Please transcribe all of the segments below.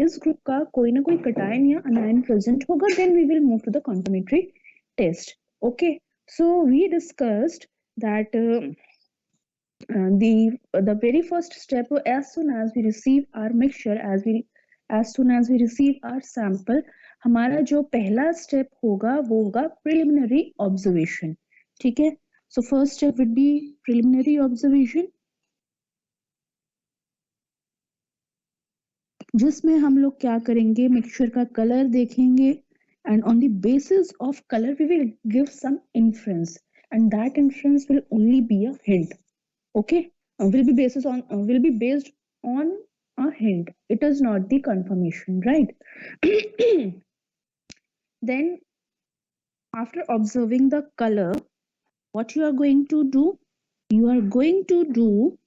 इस ग्रुप का कोई ना कोई कटायन या अनायन प्रेजेंट होगा, then we will move to the complementary test. Okay, so we discussed that the very first step, as soon as we receive our mixture, as soon as we receive our sample, हमारा जो पहला step होगा वो होगा preliminary observation. ठीक है, so first step will be preliminary observation, जिसमें हम लोग क्या करेंगे, मिक्सचर का कलर देखेंगे and on the basis of color we will give some inference, and that inference will only be a hint. Okay, will be based on a hint. It is not the confirmation, right? Then after observing the color, what you are going to do, you are going to do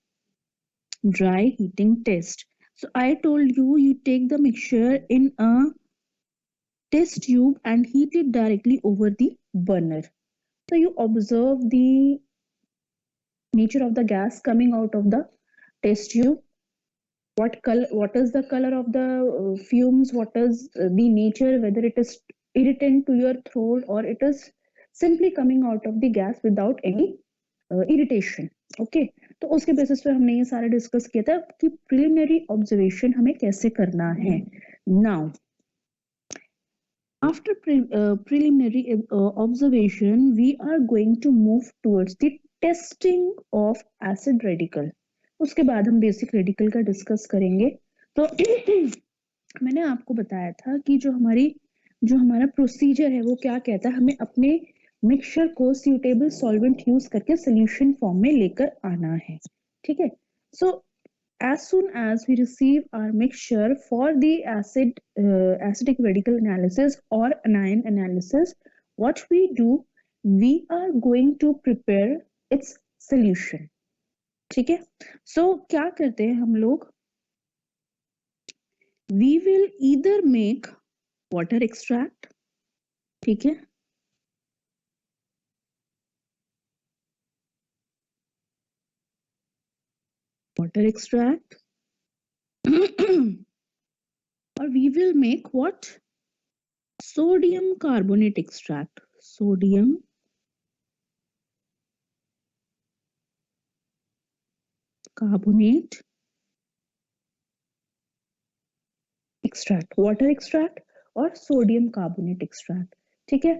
dry heating test. So I told you, you take the mixture in a test tube and heat it directly over the burner. So you observe the nature of the gas coming out of the test tube. What is the color of the fumes? What is the nature, whether it is irritant to your throat or it is simply coming out of the gas without any irritation. Okay, तो उसके basis पे हमने ये सारा discuss किया था कि preliminary observation हमें कैसे करना है. Now after preliminary observation, we are going to move towards the testing of acid radical. उसके बाद हम बेसिक रेडिकल का डिस्कस करेंगे. तो मैंने आपको बताया था कि जो हमारा प्रोसीजर है वो क्या कहता है, हमें अपने मिक्सचर को सूटेबल सॉल्वेंट यूज करके सोल्यूशन फॉर्म में लेकर आना है. ठीक है, सो as soon as we receive our mixture for the acidic radical analysis or anion analysis, what we do, we are going to prepare its solution. ठीक है, so क्या करते हैं हम लोग, we will either make water extract. ठीक है, water extract or we will make what, sodium carbonate extract. Sodium carbonate extract, water extract और सोडियम कार्बोनेट एक्सट्रैक्ट. ठीक है,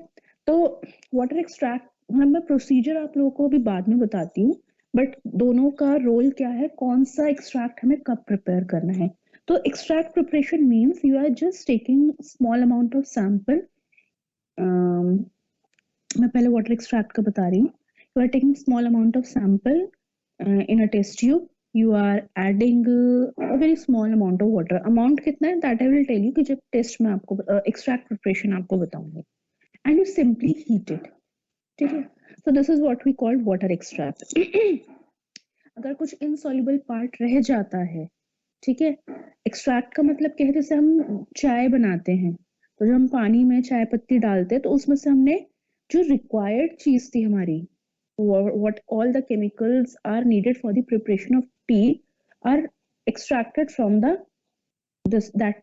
तो वाटर एक्सट्रैक्ट मैं प्रोसीजर आप लोगों को भी बाद में बताती हूँ, बट दोनों का रोल क्या है, कौन सा एक्सट्रैक्ट हमें कब प्रिपेयर करना है. तो extract preparation means you are just taking small amount of sample. मैं पहले वाटर एक्सट्रैक्ट का बता रही हूँ. You are taking small amount of sample in a test tube. You are adding a very small amount of water. Amount कितना है that I will tell you कि जब टेस्ट में आपको extract preparation आपको बताऊंगी. And you simply heat it. ठीक है, so this is what we call water extract. अगर कुछ insoluble part रह जाता है, ठीक है, extract का मतलब क्या है, जैसे हम चाय बनाते हैं तो जब हम पानी में चाय पत्ती डालते हैं तो उसमें से हमने जो required चीज थी हमारी, what all the chemicals are needed for the preparation of tea are extracted from that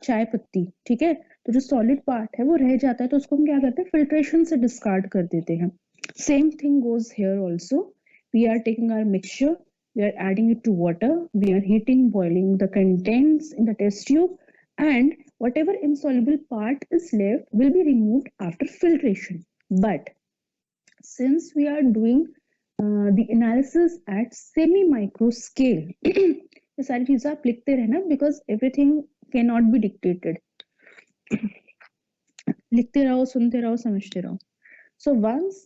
चाय पत्ती. ठीक है, तो जो solid part है वो रह जाता है तो उसको हम क्या करते हैं, filtration से discard कर देते हैं. Same thing goes here also. We are taking our mixture, we are adding it to water, we are heating, boiling the contents in the test tube, and whatever insoluble part is left will be removed after filtration. But since we are doing the analysis at semi micro scale, ये सारी चीजें आप लिखते रहना, because everything cannot be dictated. लिखते रहो, सुनते रहो, समझते रहो. So once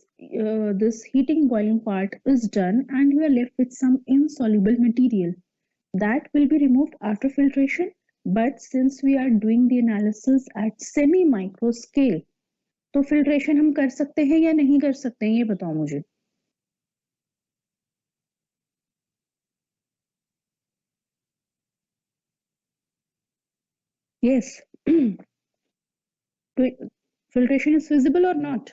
this heating boiling part is done and you are left with some insoluble material, that will be removed after filtration. But since we are doing the analysis at semi micro scale, तो filtration हम कर सकते हैं या नहीं कर सकते हैं, ये बताओ मुझे. Yes. Filtration is feasible or not?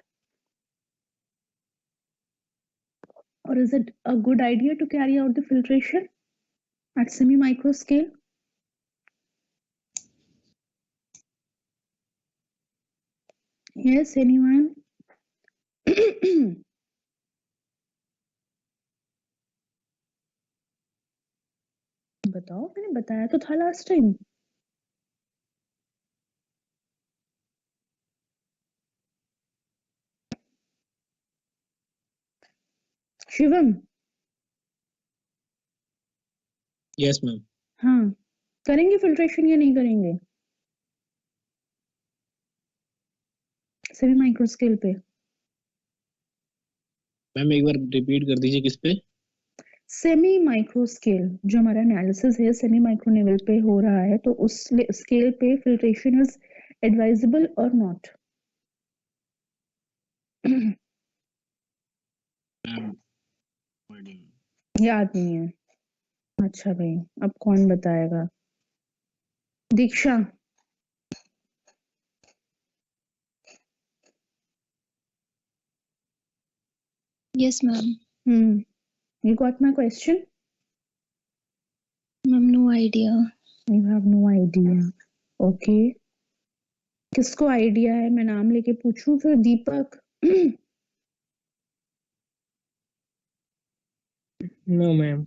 Or is it a good idea to carry out the filtration at semi-micro scale? Yes, anyone? बताओ, मैंने बताया तो था last time. Shivam. Yes ma'am. हाँ, करेंगे फिल्ट्रेशन या नहीं करेंगे सेमी माइक्रो स्केल पे? मैम एक बार रिपीट कर दीजिए किस पे? सेमी माइक्रो स्केल जो हमारा एनालिसिस है सेमी माइक्रो लेवल पे हो रहा है, तो उस स्केल पे फिल्ट्रेशन इज एडवाइजेबल और नॉट? मैम याद नहीं है? अच्छा भाई, अब कौन बताएगा? दीक्षा। Yes, ma'am. You got my question? Ma'am, no idea. You have no idea. Okay. किसको आइडिया है? मैं नाम लेके पूछूं फिर? Deepak. No ma'am.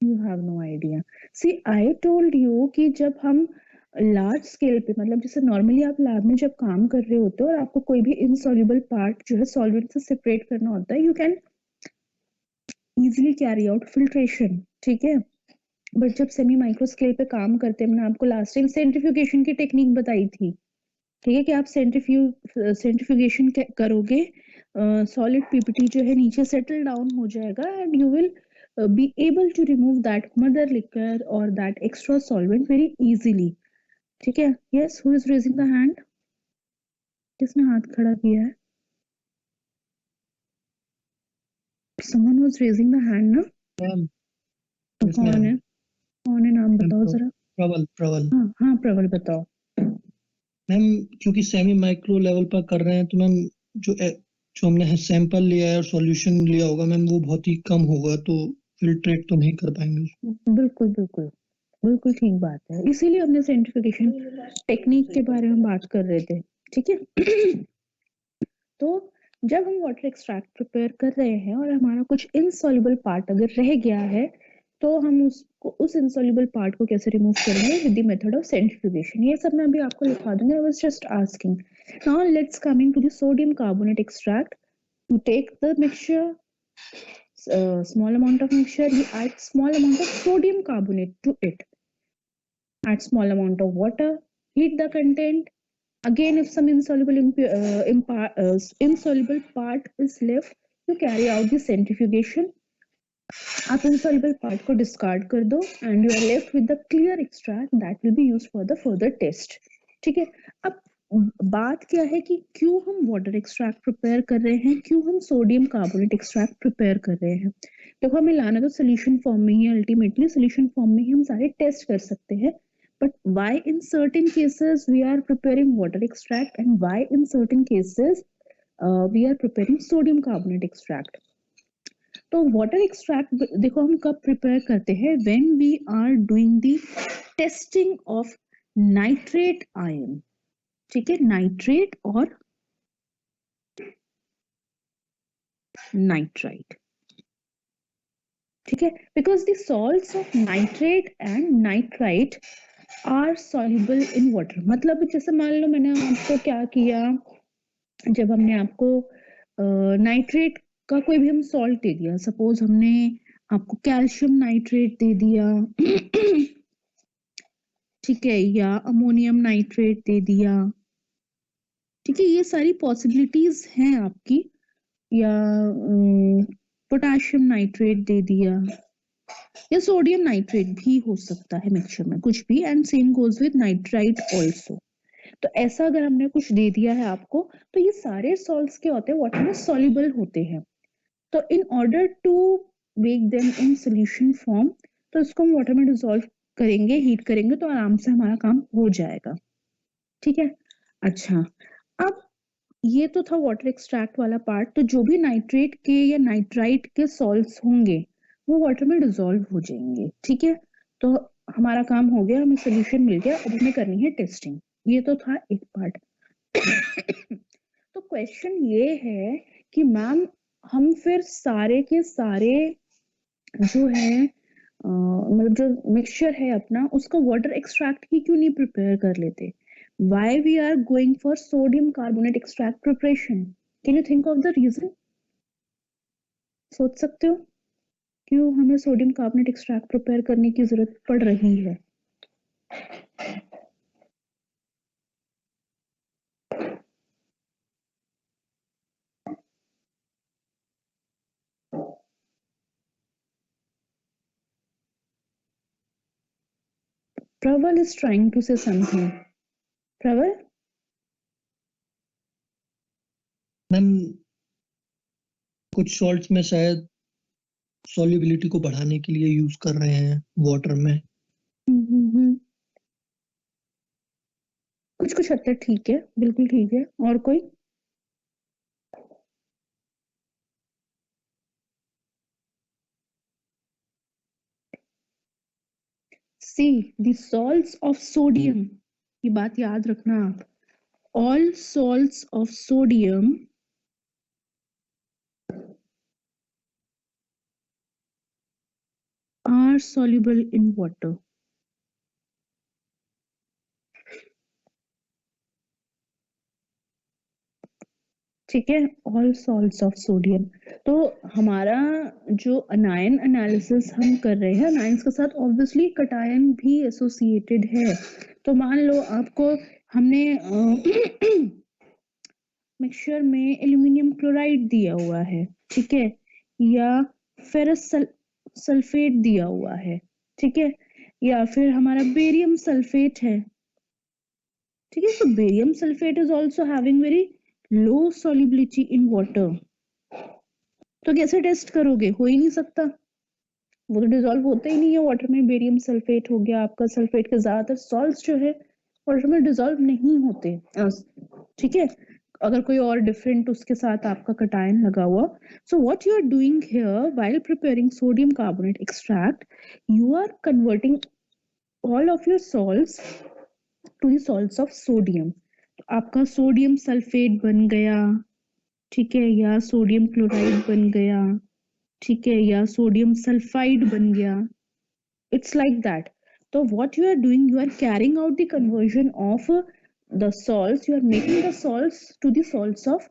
You have no idea. See, I told you कि जब हम लार्ज स्केल पे, मतलब जैसे नॉर्मली आप लैब में जब काम कर रहे होते हो और आपको कोई भी इनसॉल्युबल पार्ट जो है सॉल्वेंट से सेपरेट करना होता है, you can easily carry out filtration, ठीक है। बट जब सेमी माइक्रो स्केल पे काम करते हैं, मैंने आपको लास्ट टाइम सेंट्रीफ्यूगेशन की टेक्निक बताई थी, ठीक है, कि आप सेंट्रीफ्यूगेशन करोगे, सॉलिड पीपीटी जो है नीचे सेटल डाउन हो जाएगा and you will be able to remove that mother liquor or that extra solvent very easily, ठीक है। yes, who is raising the hand? किसने हाथ खड़ा किया है? someone was raising the hand ना? मैम तो कौन है? कौन है? नाम बताओ जरा। प्रबल। हाँ प्रबल बताओ। मैम क्योंकि सेमी माइक्रो लेवल पर कर रहे हैं तो मैम जो जो हमने सैंपल लिया है और सॉल्यूशन लिया होगा मैम वो बहुत ही कम होगा, तो फिल्ट्रेट तो नहीं कर पाएंगे उसको। बिल्कुल बिल्कुल बिल्कुल ठीक बात है, इसीलिए हमने सेंट्रीफ्यूगेशन टेक्निक के बारे में बात कर रहे थे, ठीक है। तो जब हम वाटर एक्सट्रैक्ट प्रिपेयर कर रहे हैं और हमारा कुछ इनसॉल्युबल पार्ट अगर रह गया है, तो हम उसको, उस इनसॉल्युबल पार्ट को कैसे रिमूव करेंगे? With the method of centrifugation. ये सब मैं अभी आपको लिखवा दूंगी। I was just asking. Now let's coming to the sodium carbonate extract. You take the mixture, small amount of mixture, you add small amount of sodium carbonate to it, add small amount of water, heat the content. Again, if some insoluble part is left, you carry out the centrifugation. आप insoluble part को discard कर दो and you are left with the clear extract that will be used for the further test, ठीक है। अब बात क्या है कि क्यों हम वाटर एक्सट्रैक्ट प्रिपेयर कर रहे हैं, क्यों हम सोडियम कार्बोनेट एक्सट्रैक्ट प्रिपेयर कर रहे हैं? देखो, हमें लाना तो सोल्यूशन फॉर्म में ही, अल्टीमेटली सोल्यूशन फॉर्म में ही हम सारे टेस्ट कर सकते हैं, but why in certain cases we are preparing water extract and why in certain cases we are preparing sodium carbonate extract? तो वाटर एक्सट्रैक्ट देखो हम कब प्रिपेयर करते हैं? When we are doing the testing of nitrate ion, ठीक है, nitrate और nitrite, ठीक है, because the salts of nitrate and nitrite are soluble in water. मतलब जैसे मान लो मैंने आपको क्या किया, जब हमने आपको नाइट्रेट का कोई भी हम सॉल्ट दे दिया, सपोज हमने आपको कैल्शियम नाइट्रेट दे दिया, ठीक है, या अमोनियम नाइट्रेट दे दिया, ठीक है, ये सारी पॉसिबिलिटीज हैं आपकी, या पोटेशियम नाइट्रेट दे दिया, या सोडियम नाइट्रेट भी हो सकता है मिक्सचर में, कुछ भी, and same goes with nitrite also. तो ऐसा अगर हमने कुछ दे दिया है आपको, तो ये सारे सॉल्ट्स क्या होते हैं? वाटर में सॉल्युबल होते हैं। तो in order to make them in solution form, तो इसको हम वाटर में डिसॉल्व करेंगे, हीट करेंगे, तो आराम से हमारा काम हो जाएगा, ठीक है। अच्छा, अब ये तो था वाटर एक्सट्रैक्ट वाला पार्ट। तो जो भी नाइट्रेट के या नाइट्राइट के सॉल्ट्स होंगे वो वाटर में डिसॉल्व हो जाएंगे, ठीक है। तो हमारा काम हो गया, हमें सोल्यूशन मिल गया, अब हमें करनी है टेस्टिंग। ये तो था एक पार्ट। क्वेश्चन ये है कि मैम हम फिर सारे के सारे जो है मतलब जो मिक्सचर है अपना उसका वाटर एक्सट्रैक्ट ही क्यों नहीं प्रिपेयर कर लेते? Why we are going for sodium carbonate extract preparation? Can you think of the reason? सोच सकते हो क्यों हमें सोडियम कार्बोनेट एक्सट्रैक्ट प्रिपेयर करने की जरूरत पड़ रही है? Praval is trying to say something. Praval? Ma'am कुछ सॉल्ट्स में शायद सॉल्युबिलिटी को बढ़ाने के लिए यूज कर रहे हैं वाटर में। कुछ कुछ हद तक ठीक है, बिल्कुल ठीक है। और कोई? See, the salts of sodium, ये बात याद रखना आप, all salts of sodium are soluble in water. ठीक है, all salts of sodium। तो हमारा जो अनायन एनालिसिस हम कर रहे हैं, अनायंस के साथ ऑब्वियसली कटायन भी एसोसिएटेड है। तो मान लो आपको हमने मिक्सचर में एल्यूमिनियम क्लोराइड दिया हुआ है, ठीक है, या फेरस सल्फेट दिया हुआ है, ठीक है, या फिर हमारा बेरियम सल्फेट है, ठीक है। तो barium sulphate is also having very low solubility in water. तो कैसे टेस्ट करोगे? हो ही नहीं सकता, वो तो डिसॉल्व होता ही नहीं है वाटर में। बेरियम सल्फेट हो गया आपका, सल्फेट के ज्यादातर सॉल्ट्स जो है वाटर में डिसॉल्व नहीं होते, ठीक है, अगर कोई और डिफरेंट उसके साथ आपका कटायन लगा हुआ। So what you are doing here while preparing sodium carbonate extract, you are converting all of your salts to the salts of sodium। तो आपका सोडियम सल्फेट बन गया, ठीक है, या सोडियम क्लोराइड बन गया, ठीक है, या सोडियम सल्फाइड बन गया। It's like that. तो what you are doing, you are carrying out the conversion of the salts, you are making the salts to the salts of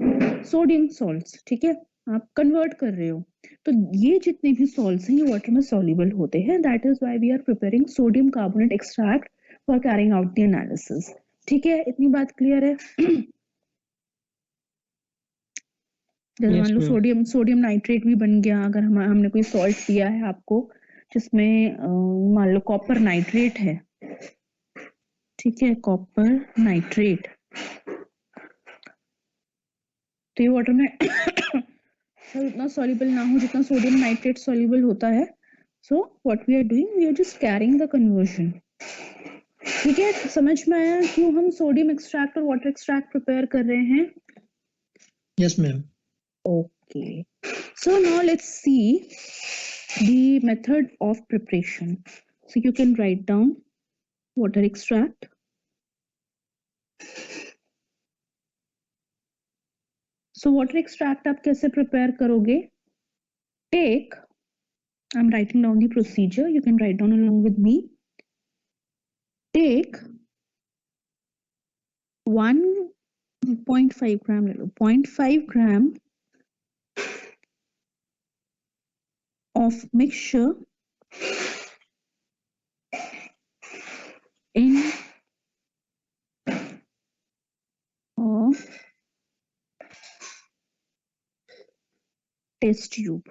sodium salts, ठीक है, आप कन्वर्ट कर रहे हो। तो ये जितने भी सॉल्ट्स हैं ये वाटर में सॉल्युबल होते हैं। That is why we are preparing sodium carbonate extract for carrying out the analysis. ठीक है, इतनी बात क्लियर है? जैसे मान लो सोडियम नाइट्रेट भी बन गया, अगर हमने कोई सॉल्ट दिया है आपको जिसमें मान लो कॉपर नाइट्रेट है, ठीक है, कॉपर नाइट्रेट, तो ये वाटर में उतना सॉल्युबल ना हो जितना सोडियम नाइट्रेट सॉल्युबल होता है। So what we are doing, we are just carrying the conversion. ठीक है, समझ में आया क्यों हम सोडियम एक्सट्रैक्ट और वाटर एक्सट्रैक्ट प्रिपेयर कर रहे हैं? Yes ma'am. Okay, so now let's see the method of preparation. So you can write down water extract, so water extract आप कैसे prepare करोगे? Take, I'm writing down the procedure, you can write down along with me. Take 1.5 gram, 0.5 gram of mixture in a test tube.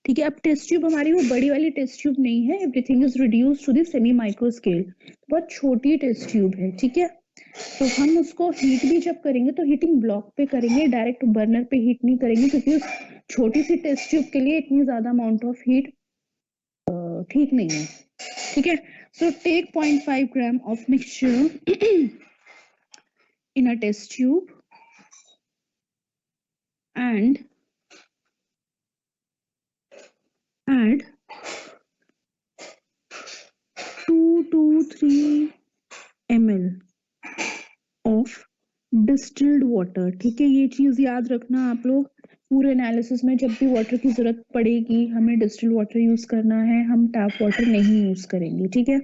ठीक है, अब test tube हमारी वो बड़ी वाली टेस्ट ट्यूब नहीं है, everything is reduced to the semi micro scale, बहुत छोटी टेस्ट ट्यूब है। ठीक है, तो हम उसको हीट भी जब करेंगे तो हीटिंग ब्लॉक पे करेंगे, डायरेक्ट बर्नर पे हीट नहीं करेंगे, क्योंकि उस छोटी सी टेस्ट ट्यूब के लिए इतनी ज्यादा अमाउंट ऑफ हीट ठीक नहीं है। ठीक है, so take 0.5 gram of mixture in a test tube and add 2 to 3 ml of distilled water, ठीक है, ये चीज याद रखना आप लोग पूरे एनालिसिस में। जब भी वाटर की जरूरत पड़ेगी हमें डिस्टिल्ड वाटर यूज करना है, हम टैप वाटर नहीं यूज करेंगे, ठीक है।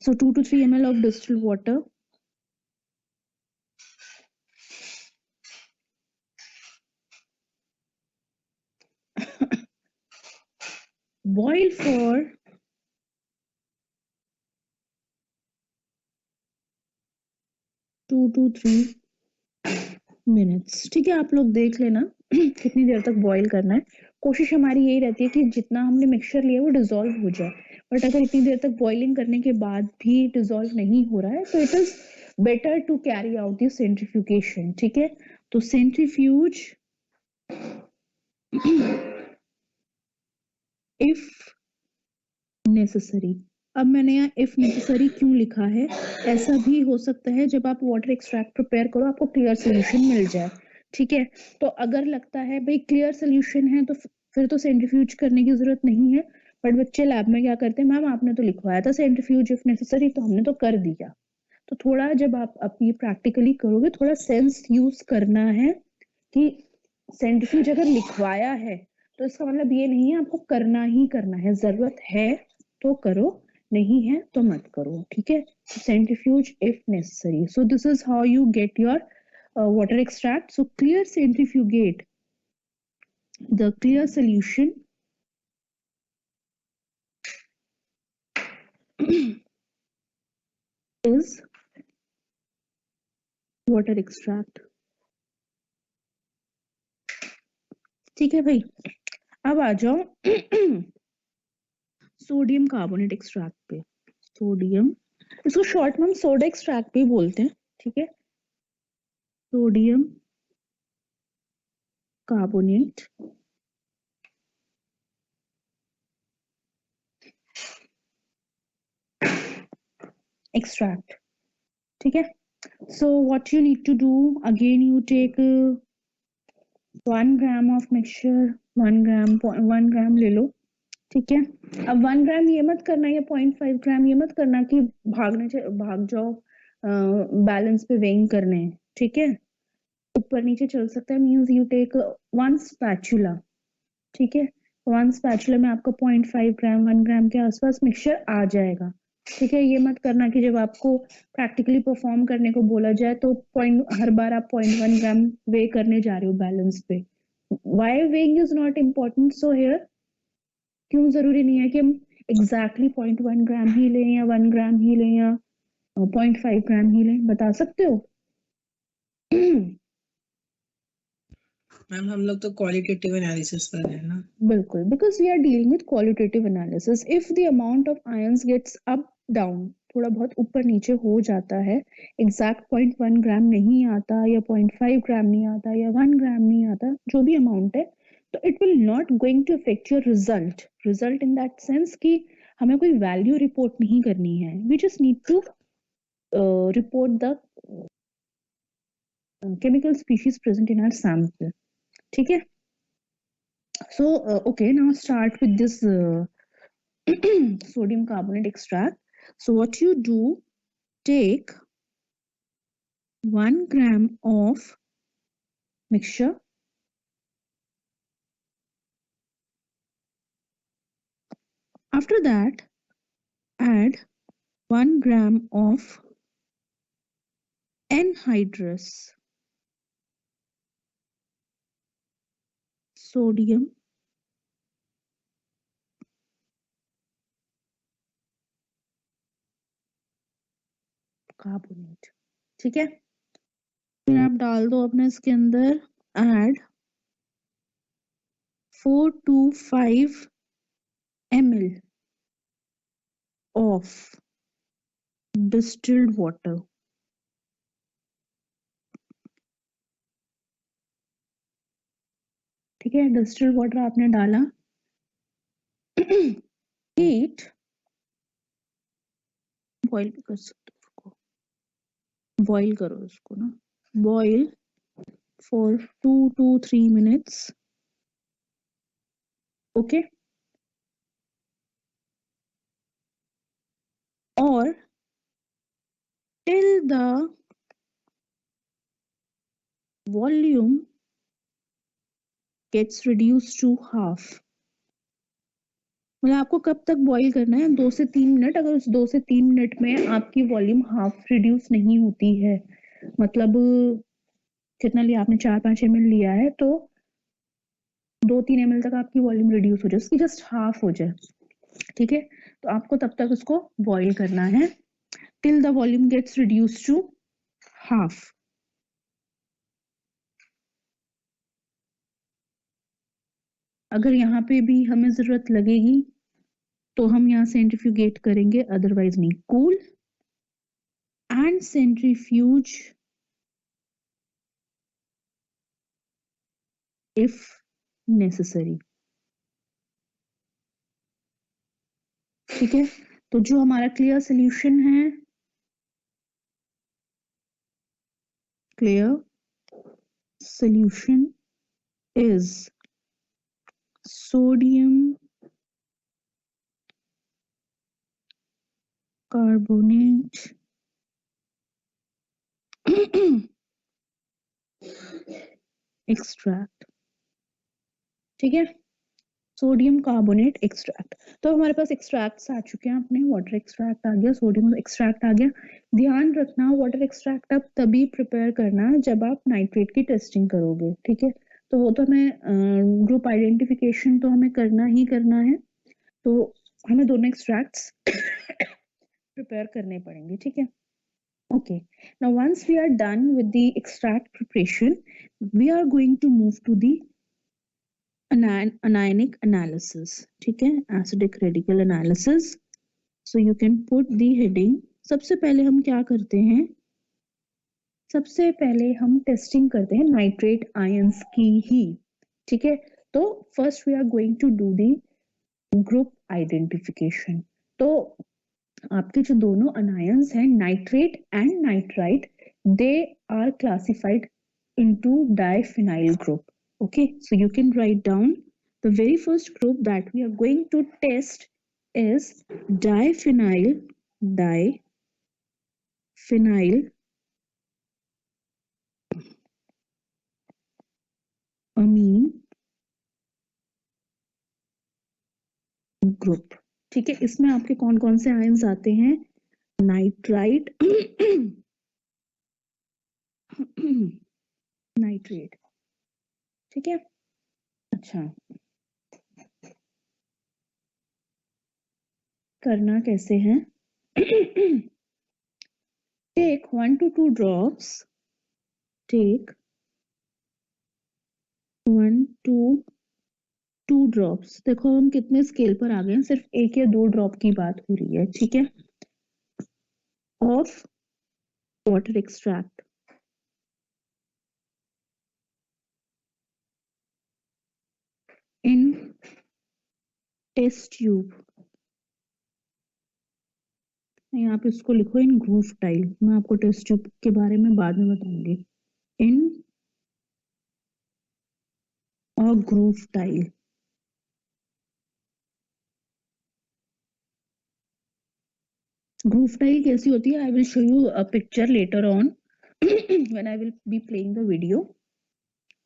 सो 2 to 3 ml of distilled water. Boil for 2 to 3 minutes, ठीक है। आप लोग देख लेना कितनी देर तक बॉईल करना है। कोशिश हमारी यही रहती है कि जितना हमने मिक्सचर लिया वो डिसॉल्व हो जाए, बट अगर इतनी देर तक बॉइलिंग करने के बाद भी डिसॉल्व नहीं हो रहा है तो it is better to carry out the centrifugation, ठीक है। तो सेंट्रीफ्यूज इफ नेसेसरी। अब मैंने यहाँ इफ नेसेसरी क्यों लिखा है, ऐसा भी हो सकता है जब आप वाटर एक्सट्रैक्ट प्रिपेयर करो आपको क्लियर सोल्यूशन मिल जाए, ठीक है। तो अगर लगता है भाई क्लियर सोल्यूशन है तो फिर तो सेंट्रीफ्यूज करने की जरूरत नहीं है। बट बच्चे लैब में क्या करते हैं, मैम आपने तो लिखवाया था सेंट्रीफ्यूज इफ नेसेसरी तो हमने तो कर दिया। तो थोड़ा जब आप ये प्रैक्टिकली करोगे थोड़ा सेंस यूज करना है कि सेंट्रीफ्यूज अगर लिखवाया है तो इसका मतलब ये नहीं है आपको करना ही करना है, जरूरत है तो करो, नहीं है तो मत करो, ठीक है। Centrifuge if necessary. So this is how you get your water extract. So clear centrifugate the clear solution is water extract, ठीक है भाई। अब आ जाओ सोडियम कार्बोनेट एक्सट्रैक्ट पे। सोडियम, इसको शॉर्ट में हम सोडा एक्सट्रैक्ट भी बोलते हैं, ठीक है। सोडियम कार्बोनेट extract, ठीक है। So what you need to do, again you take 1 gram of mixture, 1 gram ले लो, ठीक है। अब 1 ग्राम ये मत करना या 0.5 ग्राम ये मत करना कि भाग जाओ बैलेंस पे वेइंग करने, ठीक है। ऊपर नीचे चल सकता है, मींस यू टेक 1 स्पैचुला, ठीक है। 1 स्पैचुला में आपका 0.5 ग्राम 1 ग्राम के आसपास मिक्सचर आ जाएगा, ठीक है। ये मत करना कि जब आपको प्रैक्टिकली परफॉर्म करने को बोला जाए तो हर बार आप 0.1 ग्राम वे करने जा रहे हो बैलेंस पे। Why weighing is not important, so here क्यों जरूरी नहीं है कि हम एग्जैक्टली 0.1 ग्राम ही लें या 1 ग्राम ही लें या 0.5 ग्राम ही लें, बता सकते हो। मैम हम लोग तो क्वालिटेटिव एनालिसिस कर रहे हैं ना। बिल्कुल, because we are dealing with qualitative analysis. If the amount of ions gets up down, थोड़ा बहुत ऊपर नीचे हो जाता है, एग्जैक्ट 0.1 ग्राम नहीं आता या 0.5 ग्राम नहीं आता या 1 ग्राम नहीं आता, जो भी अमाउंट है, तो it will not going to affect your result in that sense कि हमें कोई वैल्यू रिपोर्ट नहीं करनी है। We just need to report the chemical species present in our sample, ठीक है। So okay, now start with this sodium carbonate extract. So what you do, take 1 gram of mixture, after that add 1 gram of anhydrous sodium carbonate, ठीक है। फिर आप डाल दो अपने इसके अंदर add 4 to 5 ml of distilled water, ठीक है। डिस्टिल्ड वाटर आपने डाला, हीट, बॉईल भी कर सकते हो उसको, बॉईल करो उसको ना, boil for 2 to 3 minutes, okay. और till the volume gets reduce to half. मतलब आपको कब तक बॉईल करना है? 2 से 3 मिनट। अगर उस 2 से 3 मिनट में आपकी वॉल्यूम हाफ रिड्यूस नहीं होती है, मतलब कितना लिया आपने, 4-5 ml लिया है, तो 2-3 ml तक आपकी वॉल्यूम रिड्यूस हो जाए, उसकी जस्ट हाफ हो जाए, ठीक है? तो आपको तब तक उसको बॉईल करना है till the volume gets reduce to half. अगर यहाँ पे भी हमें जरूरत लगेगी तो हम यहाँ सेंट्रीफ्यूगेट करेंगे, अदरवाइज नहीं। Cool and centrifuge if necessary, ठीक है? तो जो हमारा क्लियर सोल्यूशन है, clear solution is sodium carbonate extract, ठीक है? Sodium carbonate extract. तो हमारे पास एक्सट्रैक्ट्स आ चुके हैं, अपने वाटर एक्सट्रैक्ट आ गया, सोडियम एक्सट्रैक्ट आ गया। ध्यान रखना, वाटर एक्सट्रैक्ट आप तभी प्रिपेयर करना जब आप नाइट्रेट की टेस्टिंग करोगे, ठीक है? तो वो तो हमें ग्रुप आइडेंटिफिकेशन तो हमें करना ही करना है, तो हमें दोनों एक्सट्रैक्ट्स प्रिपेयर करने पड़ेंगे, ठीक है? Okay, now once we are done with the extract preparation, we are going to move to the anionic analysis, ठीक है? Acidic radical analysis. So you can put the heading. सबसे पहले हम क्या करते हैं? सबसे पहले हम टेस्टिंग करते हैं नाइट्रेट आयंस की ही, ठीक है? तो first we are going to do the group identification. तो आपके जो दोनों अनायंस हैं, nitrate and nitrite, they are classified into diphenyl group. Okay, so you can write down the very first group that we are going to test is diphenyl amine group, ठीक है? इसमें आपके कौन कौन से आयंस आते हैं? नाइट्राइट, नाइट्रेट, ठीक है? अच्छा, करना कैसे है? Take 1 to 2 drops. Take 1 to 2 drops. देखो हम कितने स्केल पर आ गए हैं, सिर्फ 1 या 2 ड्रॉप की बात हो रही है, ठीक है? Of water extract, in test tube. यहाँ पे इसको लिखो इन ग्रूव टाइल, मैं आपको टेस्ट ट्यूब के बारे में बाद में बताऊंगी। इन और ग्रूव टाइल, ग्रूव टाइल कैसी होती है? आई will show you a picture later on when I will be playing the video,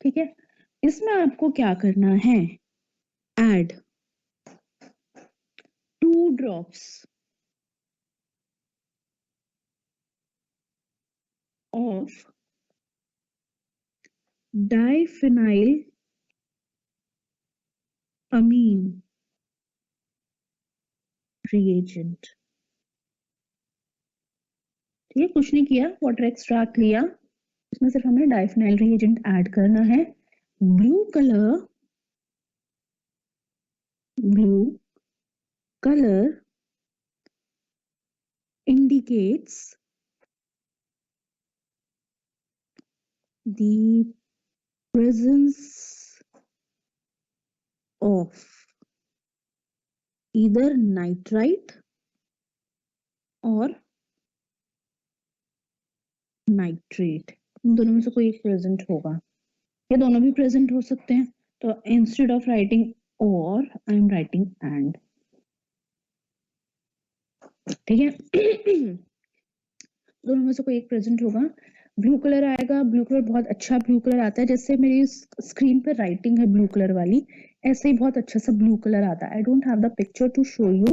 ठीक है? इसमें आपको क्या करना है? Add 2 drops of diphenyl amine reagent, ठीक है? कुछ नहीं किया, वाटर एक्सट्रैक्ट लिया, इसमें सिर्फ हमें डाइफेनाइल रिएजेंट ऐड करना है। Blue colour indicates the presence of either nitrite or nitrate, इन दोनों में से कोई एक प्रेजेंट होगा, या दोनों भी प्रेजेंट हो सकते हैं। तो इंस्टेड ऑफ राइटिंग और आई एम राइटिंग एंड, ठीक है? दोनों में से कोई एक प्रेजेंट होगा। ब्लू कलर आएगा, ब्लू कलर बहुत अच्छा ब्लू कलर आता है, जैसे मेरी स्क्रीन पे राइटिंग है ब्लू कलर वाली, ऐसे ही बहुत अच्छा सा ब्लू कलर आता है। I don't have the picture to show you,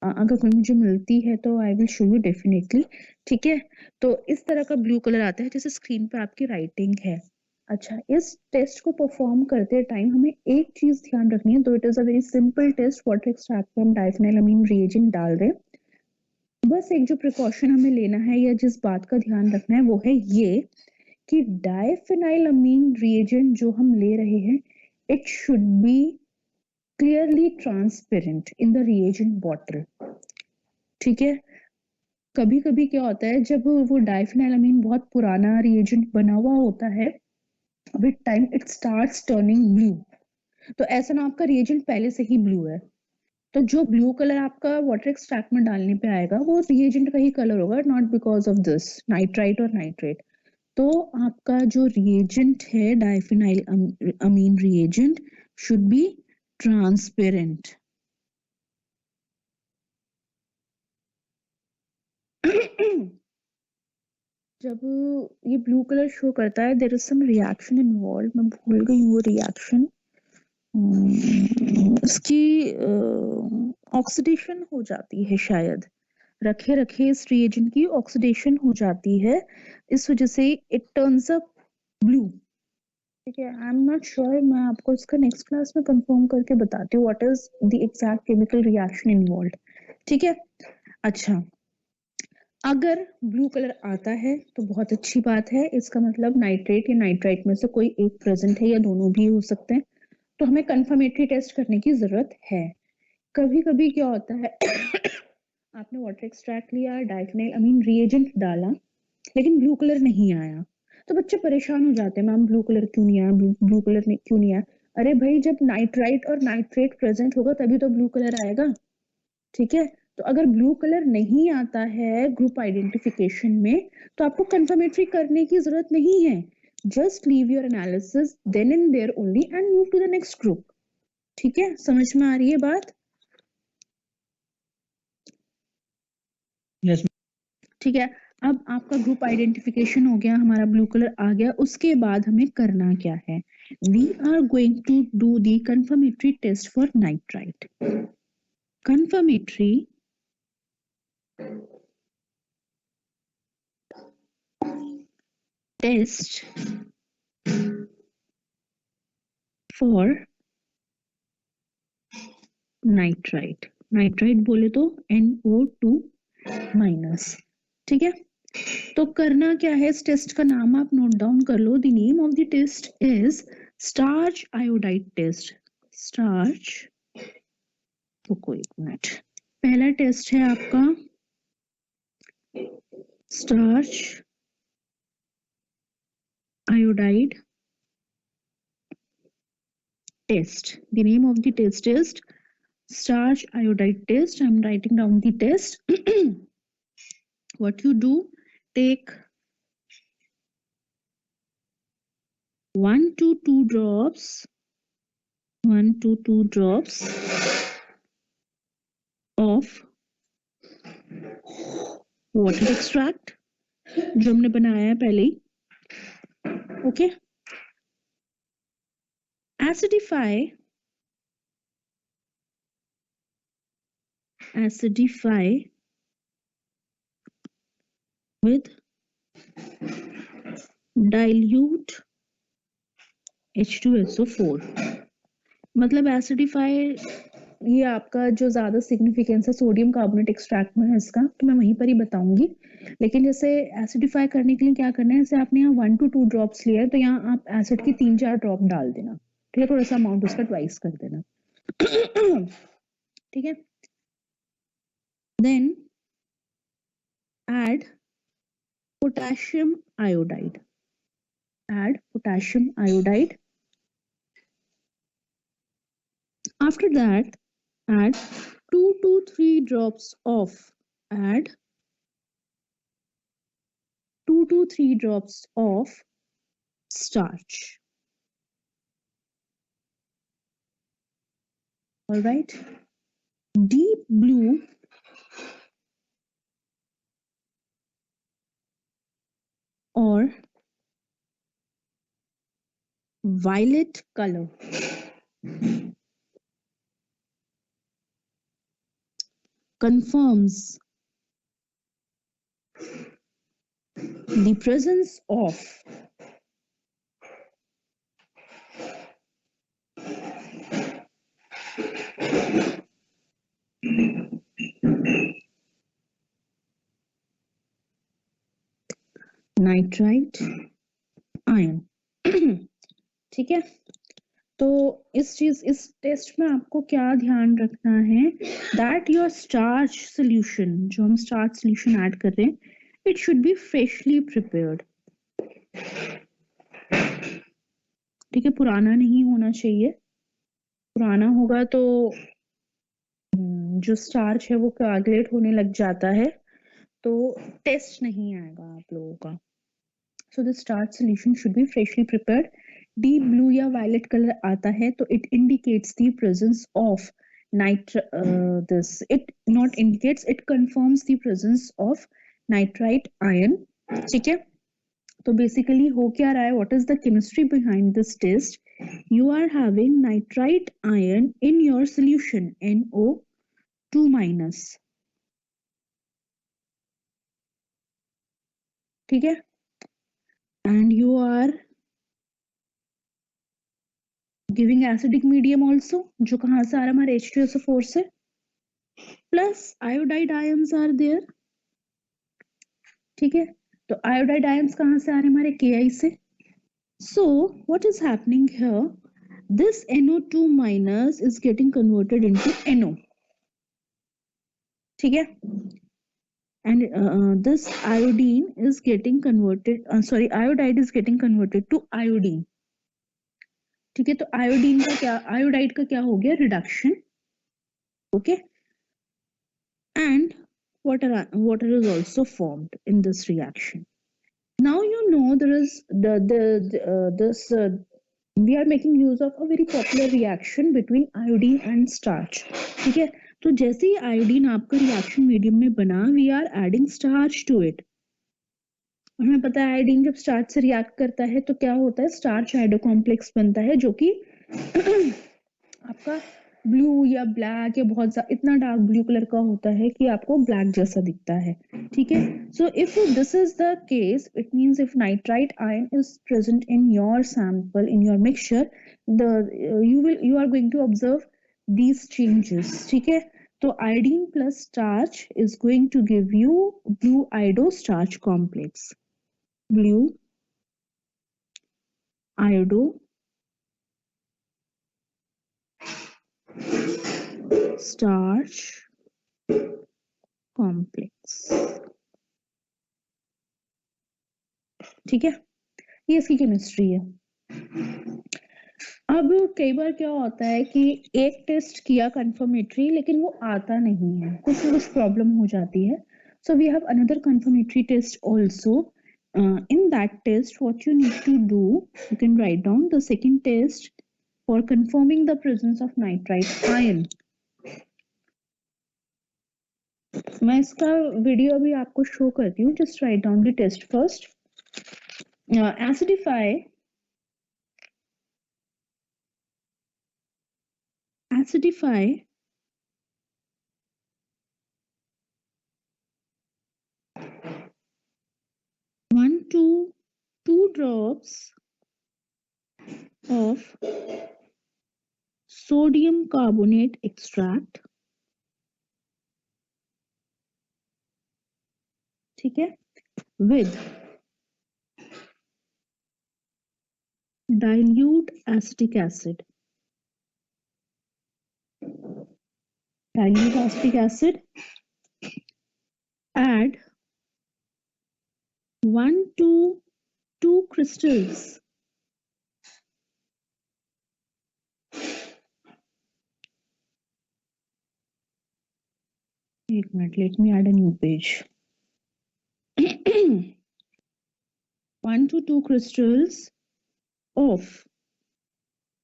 अगर कोई मुझे मिलती है तो I will show you definitely, ठीक है। तो इस तरह का ब्लू कलर आता है जैसे स्क्रीन पे आपकी राइटिंग है। अच्छा, इस टेस्ट को परफॉर्म करते टाइम हमें एक चीज ध्यान रखनी है, तो it is a very simple test, water extract में डाइफेनिलमाइन रिएजेंट डाल रहे हैं। बस एक जो प्रिकॉशन हमें लेना है या जिस बात का ध्यान रखना है वो है ये कि डाइफेनिलमाइन रिएजेंट जो हम ले रहे हैं, it should be clearly transparent in the reagent bottle, ठीक है। कभी कभी क्या होता है, जब वो डाइफेनिलमाइन बहुत पुराना रिएजेंट बना हुआ होता है, with time it starts turning blue, तो ऐसा ना आपका रिएजेंट पहले से ही ब्लू है, तो जो ब्लू कलर आपका वाटर एक्सट्रैक्ट में डालने पे आएगा वो रिएजेंट का ही कलर होगा, not because of this nitrite और नाइट्रेट। तो आपका जो रिएजेंट है diphenyl amine reagent should be transparent. जब ये ब्लू कलर शो करता है, there is some reaction involve, मैं भूल गई वो रिएक्शन, इसकी ऑक्सीडेशन हो जाती है शायद, रखे रखे इस रिएजेंट की ऑक्सीडेशन हो जाती है, इस वजह से इट टर्न्स अप ब्लू, ठीक है। आई एम नॉट श्योर, मैं आपको इसका नेक्स्ट क्लास में कंफर्म करके बताती हूँ what is the exact chemical reaction involved, ठीक है। अच्छा, अगर ब्लू कलर आता है तो बहुत अच्छी बात है, इसका मतलब नाइट्रेट या नाइट्राइट में से कोई एक प्रेजेंट है या दोनों भी हो सकते हैं, तो हमें कंफर्मेटरी टेस्ट करने की जरूरत है। कभी कभी क्या होता है आपने वाटर एक्सट्रैक्ट लिया, डाइफेनाइल अमीन रिएजेंट डाला, लेकिन ब्लू कलर नहीं आया, तो बच्चे परेशान हो जाते हैं, मैम ब्लू कलर क्यों नहीं आया, ब्लू कलर क्यों नहीं आया। अरे भाई, जब नाइट्राइट और नाइट्रेट प्रेजेंट होगा तभी तो ब्लू कलर आएगा, ठीक है। तो अगर ब्लू कलर नहीं आता है ग्रुप आइडेंटिफिकेशन में, तो आपको कंफर्मेटरी करने की जरूरत नहीं है, just leave your analysis then and there only and move to the next group, ठीक है। समझ में आ रही है बात? यस ठीक है। अब आपका ग्रुप आइडेंटिफिकेशन हो गया, हमारा ब्लू कलर आ गया, उसके बाद हमें करना क्या है, we are going to do the confirmatory test for nitrite. Confirmatory test for nitrite, nitrite बोले तो NO2 माइनस, ठीक है। तो करना क्या है, इस टेस्ट का नाम आप नोट डाउन कर लो, the name of the test is starch iodide test. Starch, रुको एक मिनट, पहला टेस्ट है आपका starch iodide test, the name of the test is starch iodide test. I'm writing down the test. What you do, take 1 to 2 drops, 1 to 2 drops of water extract जो हमने बनाया है पहले ही, okay. acidify with dilute H2SO4, मतलब acidify, ये आपका जो ज्यादा सिग्निफिकेंस है सोडियम कार्बोनेट एक्सट्रैक्ट में है इसका, तो मैं वहीं पर ही बताऊंगी, लेकिन जैसे एसिडिफाई करने के लिए क्या करना है, जैसे आपने यहाँ 1 to 2 ड्रॉप्स लिया है, तो यहाँ आप एसिड की 3-4 ड्रॉप डाल देना, ठीक है, थोड़ा सा अमाउंट उसका ट्वाइस कर देना, ठीक है। Then add potassium iodide, add potassium iodide. After that, add 2 to 3 drops of, add 2 to 3 drops of starch. All right. Deep blue . or violet color confirms the presence of nitrite ion. ठीक है, तो इस test में आपको क्या ध्यान रखना है, दैट योर स्टार्च सोल्यूशन, जो हम स्टार्च सोल्यूशन ऐड कर रहे हैं, it should be freshly prepared. ठीक है, पुराना नहीं होना चाहिए. पुराना होगा तो जो स्टार्च है वो कोएगुलेट होने लग जाता है, तो टेस्ट नहीं आएगा आप लोगों का. So the starch solution should be freshly prepared. Deep blue या वायलेट कलर आता है तो it indicates the presence of it not indicates, it confirms the presence of nitrite ion. ठीक है, तो बेसिकली हो क्या रहा है, what is the chemistry behind this test, you are having nitrite ion in your solution NO2 minus. ठीक है, and you are giving acidic medium also, जो कहाँ से आ रहा है हमारे H2SO4 से, plus iodide ions are there. ठीक है, तो iodide ions कहाँ से आ रहे हैं हमारे Ki से. So what is happening here, this NO2 minus is getting converted into NO. ठीक है, and this iodine is getting converted, iodide is getting converted to iodine. ठीक है, तो आयोडीन का क्या, आयोडाइड का क्या हो गया, reduction. Okay, and water is also formed in this reaction. Now you know there is we are making use of a very popular reaction between iodine and starch. ठीक है, तो जैसे ही आयोडीन आपका रिएक्शन मीडियम में बना, we are adding starch to it. हमें पता है आयोडीन जब स्टार्च से रिएक्ट करता है तो क्या होता है, स्टार्च आयोडो कॉम्प्लेक्स बनता है, जो कि आपका ब्लू या ब्लैक या बहुत इतना डार्क ब्लू कलर का होता है कि आपको ब्लैक जैसा दिखता है. ठीक है, so if this is the case, it means if nitrite ion is present in your sample, in your mixture, you are going to observe these changes. ठीक है, तो iodine plus starch is going to give you blue iodo starch complex. Blue iodo starch complex. ठीक है, ये इसकी chemistry है. अब कई बार क्या होता है कि एक टेस्ट किया कंफर्मेटरी, लेकिन वो आता नहीं है, कुछ ना कुछ प्रॉब्लम हो जाती है. So we have another confirmatory test also. In that test, what you need to do, you can write down the second test for confirming the presence of nitrite ion. मैं इसका वीडियो अभी आपको show करती हूँ. Just write down the test first. Acidify 1 to 2 drops of sodium carbonate extract. ठीक है, with dilute acetic acid. Dilute acetic acid. Add 1 to 2 crystals एक minute, let me add a new page. 1 to 2 crystals of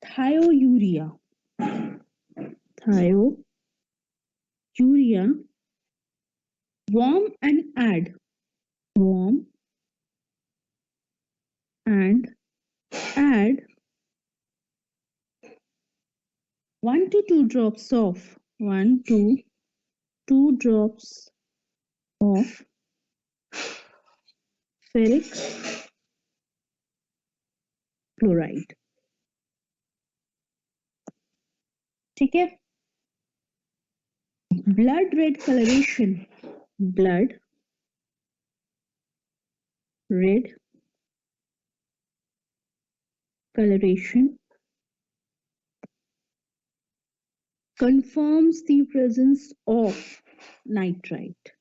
thiourea. Warm and add add 1 to 2 drops of 1 to 2 drops of ferric chloride. ठीक है, blood red coloration, blood red coloration confirms the presence of nitrite.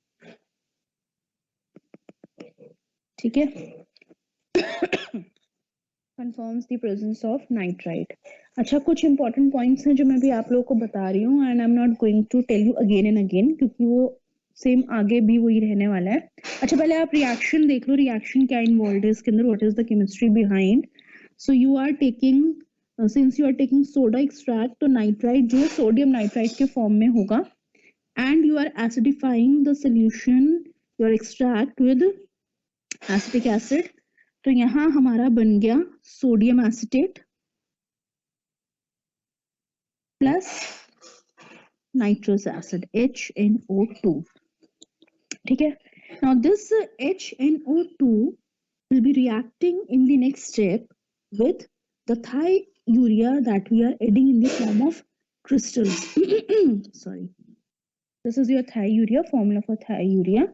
ठीक है, confirms the presence of nitrite. अच्छा, कुछ important points हैं जो मैं भी आप लोगों को बता रही हूँ and I am not going to tell you again and again, क्योंकि वो सेम आगे भी वही रहने वाला है. अच्छा, पहले आप रिएक्शन देख लो, रिएक्शन क्या इन्वॉल्व है इसके अंदर, what is the chemistry behind. So you are taking, since you are taking soda extract, तो नाइट्राइट जो है सोडियम नाइट्राइट के फॉर्म में होगा and you are acidifying the solution your extract with acetic acid. तो यहां हमारा बन गया sodium acetate plus nitrous acid HNO2. ठीक है, now this HNO2 will be reacting in the next step with the thiourea that we are adding in the form of crystals. Sorry, this is your thiourea, formula for thiourea.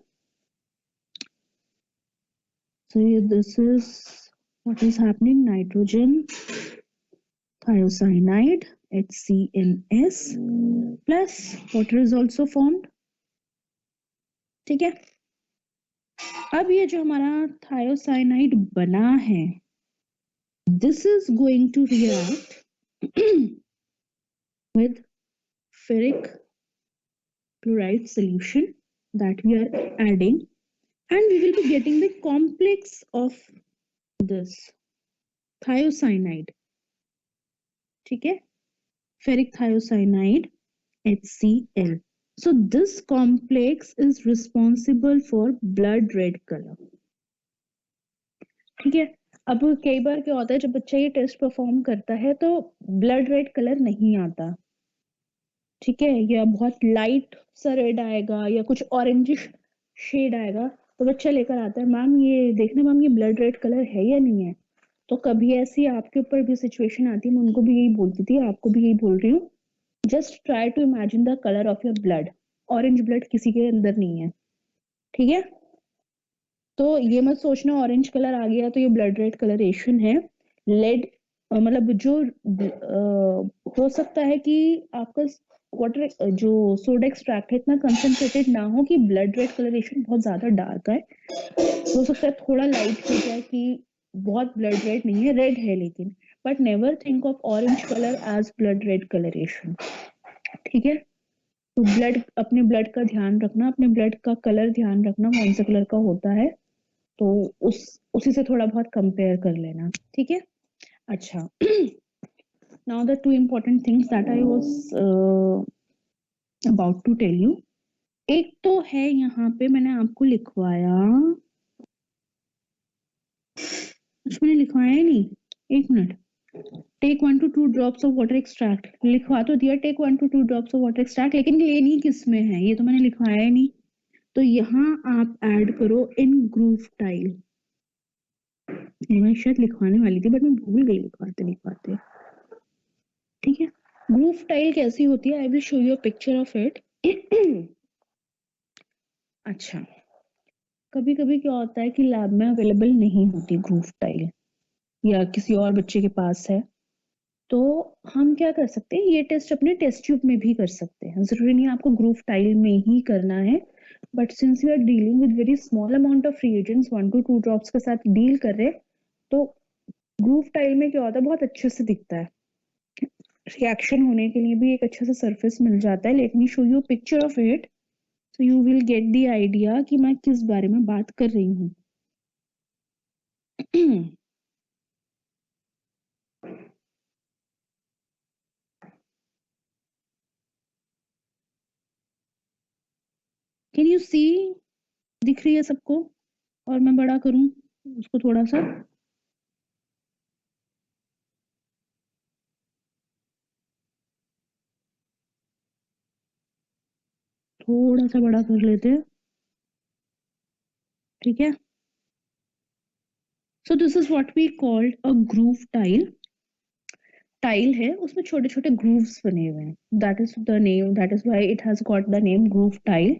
So this is what is happening, nitrogen thiocyanide HCNS plus water is also formed. ठीक है, अब ये जो हमारा thiocyanide बना है, this is going to react with ferric chloride solution that we are adding and we will be getting the complex of this thiocyanide. ठीक है, ferric thiocyanide HCl. So this complex is responsible for blood red color. ठीक है, अब कई बार क्या होता है जब बच्चा ये टेस्ट परफॉर्म करता है तो ब्लड रेड कलर नहीं आता. ठीक है, या बहुत लाइट सा रेड आएगा या कुछ ऑरेंजिश शेड आएगा, तो बच्चा लेकर आता है, मैम ये देखना मैम ये ब्लड रेड कलर है या नहीं है. तो कभी ऐसी आपके ऊपर भी सिचुएशन आती है, मैं उनको भी यही बोलती थी, आपको भी यही बोल रही हूँ, just try to imagine the colour of your blood. Orange blood किसी के अंदर नहीं है. ठीक है, तो ये मत सोचना ऑरेंज कलर आ गया तो ये ब्लड रेड कलरेशन है. लेड मतलब जो हो सकता है कि आपका वाटर जो सोडा एक्सट्रैक्ट है इतना कंसंट्रेटेड ना हो कि ब्लड रेड कलरेशन बहुत ज्यादा डार्क है. हो सकता है थोड़ा लाइट हो जाए कि बहुत ब्लड रेड नहीं है, रेड है लेकिन, but never think of orange colour as blood red coloration. ठीक है, तो ब्लड, अपने ब्लड का ध्यान रखना, अपने ब्लड का कलर ध्यान रखना कौन सा कलर का होता है, तो उसी से थोड़ा बहुत कंपेयर कर लेना. ठीक है, अच्छा, now the two important things that I was about to tell you. एक तो है यहाँ पे मैंने आपको लिखवाया, मैंने लिखवाया ही नहीं, एक minute. Take 1 to 2 drops of water extract, लिखवा तो दिया take 1 to 2 drops of water extract, लेकिन लेनी किस में है ये तो मैंने लिखवाया ही नहीं. तो यहाँ आप ऐड करो इन ग्रूव टाइल. मैं शायद लिखवाने वाली थी बट मैं भूल गई लिखवाते. ठीक है, ग्रूव टाइल कैसी होती है, आई will show you a picture of it. अच्छा, कभी कभी क्या होता है कि लैब में अवेलेबल नहीं होती ग्रूव टाइल या किसी और बच्चे के पास है, तो हम क्या कर सकते हैं, ये टेस्ट अपने टेस्ट ट्यूब में भी कर सकते हैं. जरूरी नहीं आपको ग्रूव टाइल में ही करना है, but since you are dealing with very small amount of reagents, 1 to 2 drops के साथ डील कर रहे, तो ग्रूव टाइल में क्या होता है, बहुत अच्छे से दिखता है, रिएक्शन होने के लिए भी एक अच्छा सा सरफेस मिल जाता है. Let me show you picture of it so you will get the idea कि मैं किस बारे में बात कर रही हूँ. कैन यू सी, दिख रही है सबको, और मैं बड़ा करूं उसको थोड़ा सा. थोड़ा सा बड़ा कर लेते हैं, ठीक है। So this is what we called a groove tile. Tile है, उसमें छोटे छोटे ग्रूव्स बने हुए हैं, that is the name, that is why it has got the name groove tile.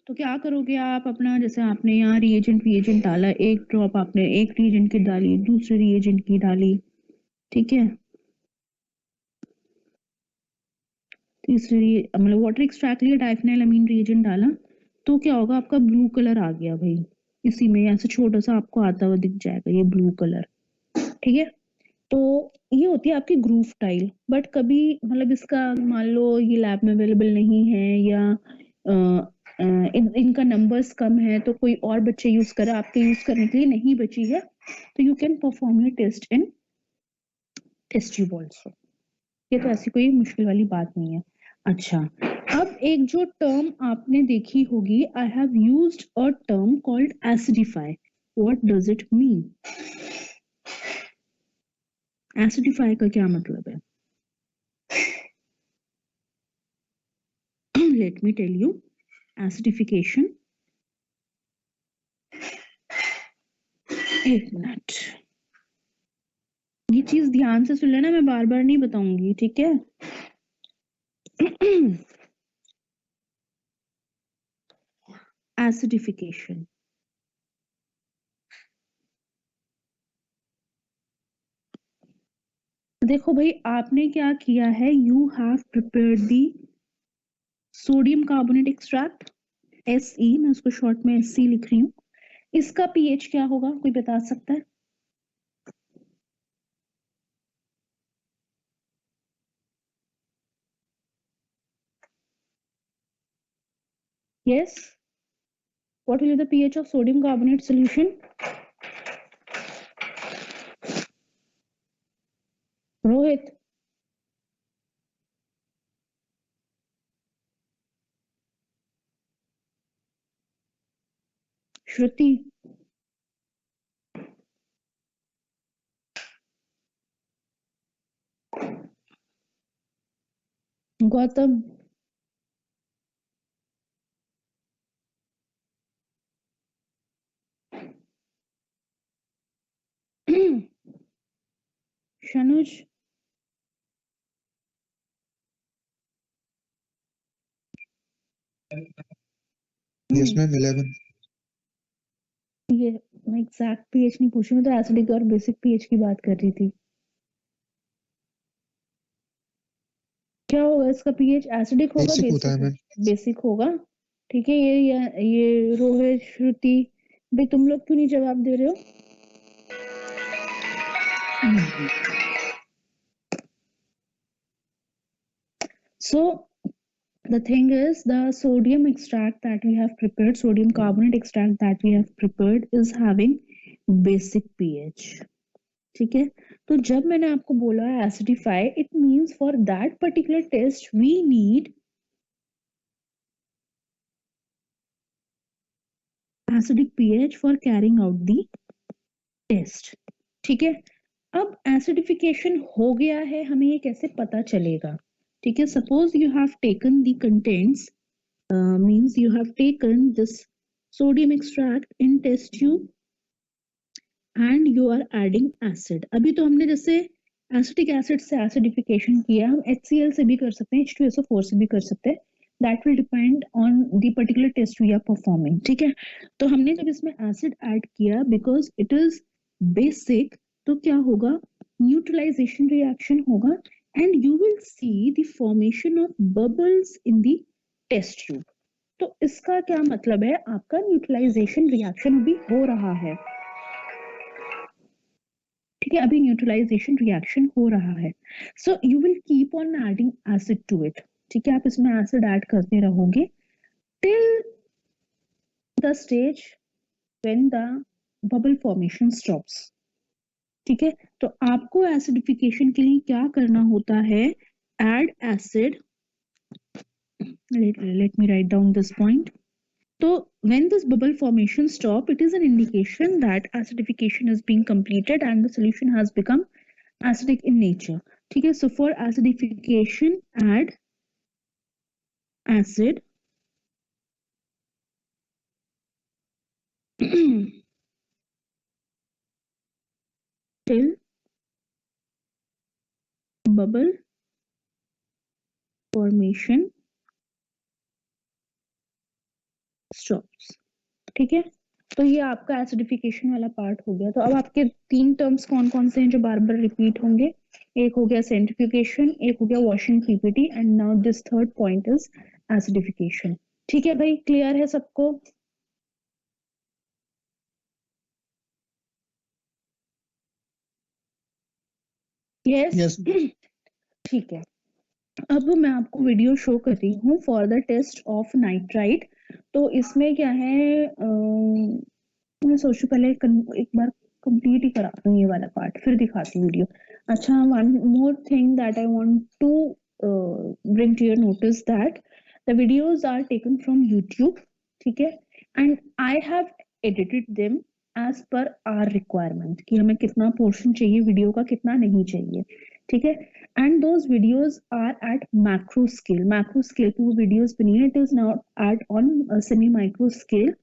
तो क्या करोगे आप अपना, जैसे आपने यहाँ रिएजेंट डाला, एक ड्रॉप आपने एक रिएजेंट की डाली, दूसरे रिएजेंट की डाली, ठीक है, तीसरी मतलब वाटर एक्सट्रैक्ट लिया, डाइफेनाइल अमीन रिएजेंट डाला, तो क्या होगा, आपका ब्लू कलर आ गया भाई, इसी में ऐसे छोटा सा आपको आता हुआ दिख जाएगा ये ब्लू कलर, ठीक है। तो ये होती है आपकी ग्रूव टाइल। बट कभी मतलब इसका मान लो ये लैब में अवेलेबल नहीं है, या इनका नंबर्स कम है, तो कोई और बच्चे यूज करे, आपके यूज करने के लिए नहीं बची है, तो you can perform your test in test tube also. ये तो ऐसी कोई मुश्किल वाली बात नहीं है। अच्छा, अब एक जो टर्म आपने देखी होगी, I have used a term called acidify. What does it mean? Acidify का क्या मतलब है? Let me tell you. Acidification, एक मिनट, ये चीज ध्यान से सुन लेना, मैं बार बार नहीं बताऊंगी, ठीक है। एसिडिफिकेशन, देखो भाई, आपने क्या किया है, you have prepared the sodium carbonate extract, SE, मैं उसको शॉर्ट में SC लिख रही हूँ। इसका पीएच क्या होगा, कोई बता सकता है? Yes, what will be the pH of sodium carbonate solution? Rohit, Shruti, Gautam, Shanuj, yes ma'am 11। ये मैं एग्जैक्ट पीएच नहीं पूछ रही, मैं तो एसिडिक और बेसिक पीएच की बात कर रही थी। क्या होगा इसका पीएच? एसिडिक होगा, बेसिक होता है बेसिक? मैम। बेसिक होगा, ठीक है। ये रोहित, श्रुति, भाई तुम लोग क्यों नहीं जवाब दे रहे हो? So the thing is, the sodium extract that we have prepared, sodium carbonate extract that we have prepared is having basic pH, ठीक है। तो जब मैंने आपको बोला acidify, it means for that particular test we need acidic pH for carrying out the test, ठीक है। अब एसिडिफिकेशन हो गया है, हमें ये कैसे पता चलेगा? ठीक है, suppose you have taken the contents, means you have taken this sodium extract in test tube and you are adding acid। अभी तो हमने जैसे एसिटिक एसिड से एसिडिफिकेशन किया, हम HCl से भी कर सकते हैं, H2SO4 से भी कर सकते हैं, that will depend on the particular test we are performing, ठीक है। तो हमने जब इसमें एसिड ऐड किया, बिकॉज इट इज बेसिक, तो क्या होगा, न्यूट्रलाइजेशन रिएक्शन होगा and you will see the formation of bubbles in the test tube. तो इसका क्या मतलब है, आपका न्यूट्रलाइजेशन रिएक्शन भी हो रहा है, ठीक है, अभी न्यूट्रलाइजेशन रिएक्शन हो रहा है। So you will keep on adding acid to it, ठीक है, आप इसमें एसिड ऐड करते रहोगे till the stage when the bubble formation stops, ठीक है। तो आपको एसिडिफिकेशन के लिए क्या करना होता है, add acid, let me write down this point. So when this bubble formation stop, it is an indication that acidification is being completed and the solution has become acidic in nature, ठीक है। So for acidification, add acid till bubble formation stops. ठीक है, तो ये आपका acidification वाला part हो गया। तो अब आपके 3 टर्म्स कौन कौन से हैं जो बार बार रिपीट होंगे? एक हो गया सेंट्रिफ्यूगेशन, एक हो गया washing PPT, and now this third point is acidification. ठीक है भाई, क्लियर है सबको? Yes Yes. ठीक है, अब मैं आपको वीडियो शो कर रही हूँ for the test of nitrite. तो इसमें क्या है, मैं सोचू पहले एक बार कंप्लीट ही करा दूं ये वाला पार्ट, फिर दिखाती हूँ वीडियो। अच्छा, one more thing that I want to bring to your notice that the videos are taken from YouTube, ठीक है, and I have edited them as per our requirement, कि हमें कितना पोर्शन चाहिए वीडियो का, कितना नहीं चाहिए, ठीक है। And those videos are at macro scale, macro scale पे वो वीडियोज बनी है, it is not at on semi micro scale.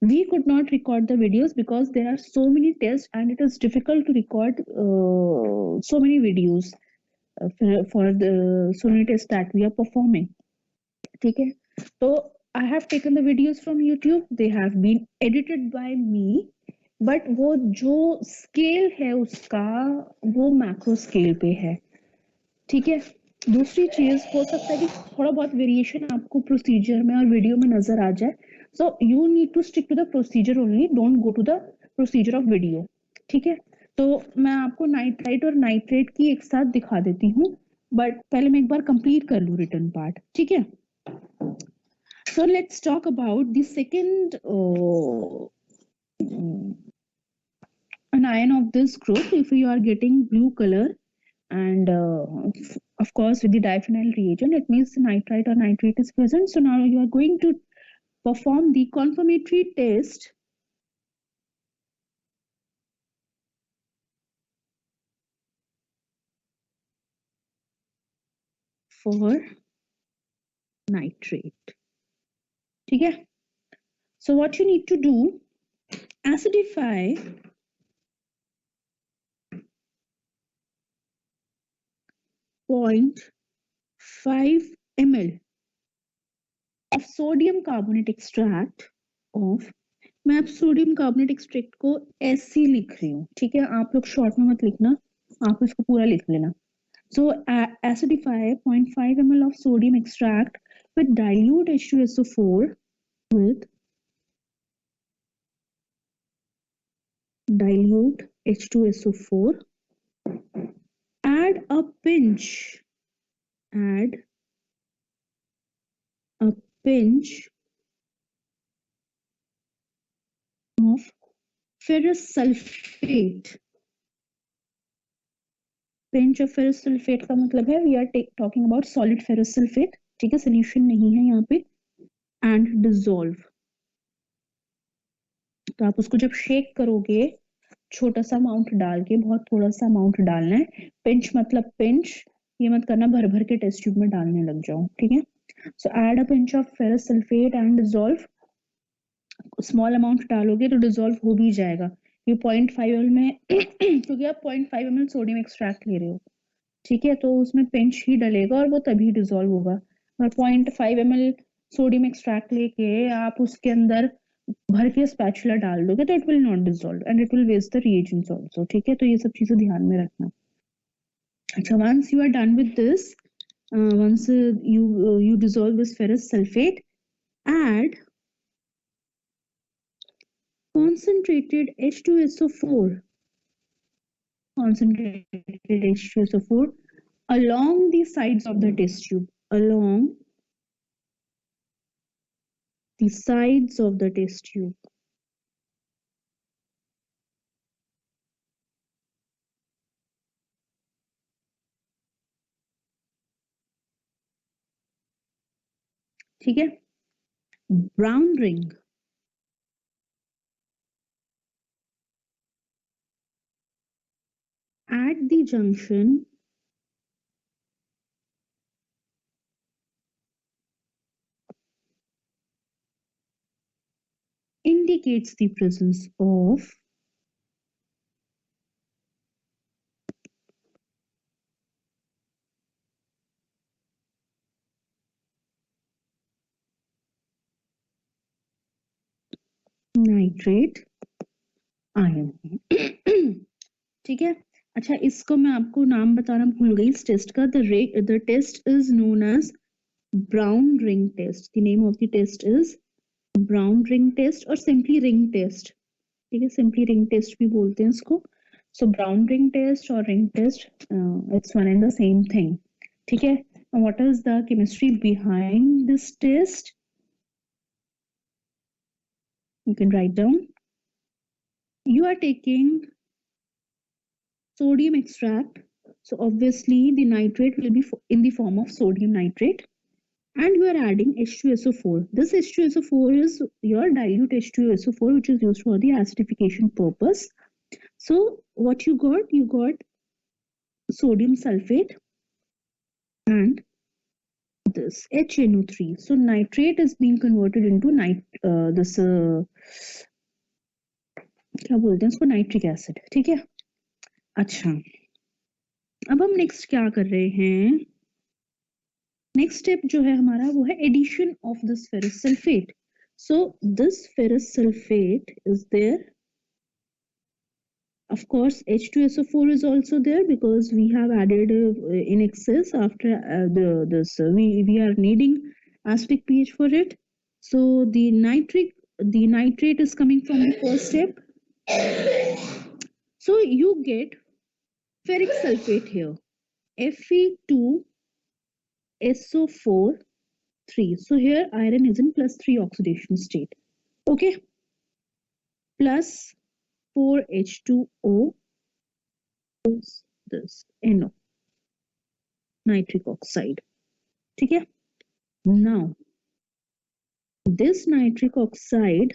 We could not record the videos because there are so many tests and it is difficult to record so many videos for the so many tests that we are performing. ठीक है, तो I have taken the videos from YouTube, they have been edited by me, but वो जो scale है उसका वो macro scale पे है, ठीक है। दूसरी चीज, हो सकता है कि थोड़ा बहुत वेरिएशन आपको प्रोसीजर में और वीडियो में नजर आ जाए, so you need to stick to the procedure only, don't go to the procedure of video, ठीक है। तो मैं आपको नाइट्राइट और नाइट्रेट की एक साथ दिखा देती हूँ, बट पहले मैं एक बार कंप्लीट कर लूँ रिटर्न पार्ट, ठीक है। So let's talk about the second anion of this group. If you are getting blue color and of course with the diphenyl reagent, it means nitrite or nitrate is present. So now you are going to perform the confirmatory test for nitrate, ठीक है। So what you need to do, acidify 0.5 ml of sodium carbonate extract of, मैं अब sodium carbonate extract को ऐसे लिख रही हूँ, ठीक है, आप लोग शॉर्ट में मत लिखना, आप इसको पूरा लिख लेना। So acidify 0.5 ml of sodium extract with dilute H2SO4 with dilute H2SO4. Add a pinch of ferrous sulfate. Pinch of ferrous sulfate का मतलब है we are talking about solid ferrous sulfate, ठीक है, solution नहीं है यहाँ पे, and dissolve. तो आप उसको जब शेक करोगे, छोटा सा अमाउंट डाल के, बहुत थोड़ा सा अमाउंट डालना है। पिंच मतलब पिंच, ये मत करना भर भर के टेस्ट ट्यूब में डालने लग जाओ, ठीक है। सो add a pinch of ferrous sulphate and dissolve. Small amount डालोगे तो डिसॉल्व हो भी जाएगा, ये 0.5 ml में क्योंकि आप 0.5 ml सोडियम एक्सट्रैक्ट ले रहे हो, ठीक है, तो उसमें पिंच ही डलेगा और वो तभी डिसॉल्व होगा। और 0.5 ml सोडियम एक्सट्रैक्ट लेके आप उसके अंदर भर के स्पैचुला डाल दोगे तो it will not dissolve and it will waste the reagents also, ठीक है। तो ये सब चीजें ध्यान में रखना। अच्छा, once you are done with this, once you dissolve this ferrous sulfate, add concentrated H2SO4 along the sides of the test tube, along the sides of the test tube. ठीक है, brown ring at the junction indicates the presence of nitrate ion. ठीक है। अच्छा, इसको मैं आपको नाम बताना भूल गई इस टेस्ट का। The test is known as brown ring test. The name of the test is brown ring test और सिंपली रिंग टेस्ट। ठीक है, सिंपली रिंग टेस्ट भी बोलते हैं इसको। सो ब्राउन रिंग टेस्ट और ring test, it's one and the same thing. ठीक है। What is the chemistry behind this test? You can write down. You are taking sodium extract. So obviously the nitrate will be in the form of sodium nitrate, and you are adding H2SO4. This H2SO4 is your dilute H2SO4, which is used for the acidification purpose. So what you got sodium sulfate and this HNO3. So nitrate is being converted into क्या बोलते हैं इसको, nitric acid. ठीक है। अच्छा, अब हम next क्या कर रहे हैं? नेक्स्ट स्टेप जो है हमारा वो है addition of this ferrous sulphate. So this ferrous sulphate is there, of course H2SO4 is also there because we have added in excess after we are needing acidic pH for it. So the nitrate is coming from the first step. So you get ferric sulfate here, Fe2SO4 3. So here iron is in +3 oxidation state. Okay, plus 4H2O is this NO, nitric oxide. ठीक है। Now this nitric oxide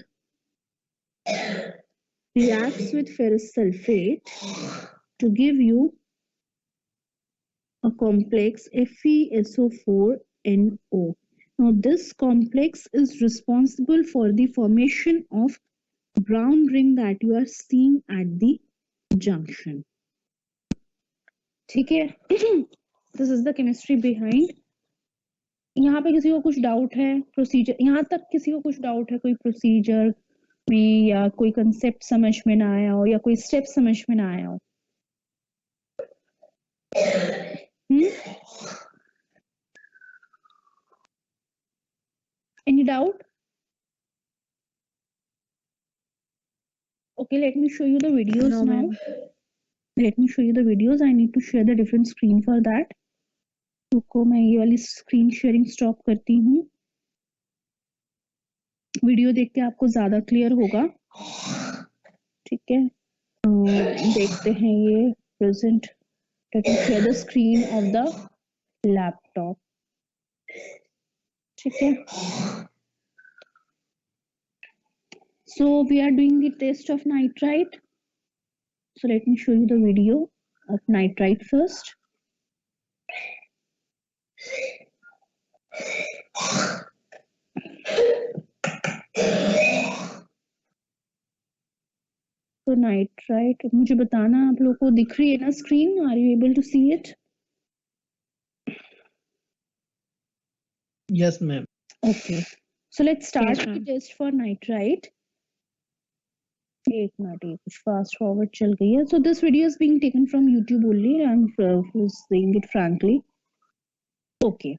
reacts with ferrous sulfate to give you a complex FeSO4NO. Now this complex is responsible for the formation of brown ring that you are seeing at the junction. ठीक है। This is the chemistry behind. यहाँ पे किसी को कुछ doubt है procedure, यहाँ तक किसी को कुछ डाउट है कोई प्रोसीजर में, या कोई कंसेप्ट समझ में ना आया हो, या कोई स्टेप समझ में ना आया हो? Any doubt? Okay, let me show you the videos No, now. ma'am. Let me show you the videos. I need to share the different screen for that. रुको, मैं ये वाली स्क्रीन शेयरिंग स्टॉप करती हूँ। वीडियो देख के आपको ज्यादा क्लियर होगा। ठीक है। देखते हैं ये present. Let me share the screen of the laptop. ठीक है। So we are doing the test of nitrite. So let me show you the video of nitrite first. So nitrite, मुझे बताना आप लोगों को दिख रही है ना screen? Are you able to see it? Yes, ma'am. Okay. So let's start Yes, the ma'am. test for nitrite. एक मिनट, ये कुछ फास्ट फॉरवर्ड चल गई है। So this video is being taken from YouTube only. I'm saying it frankly. Okay.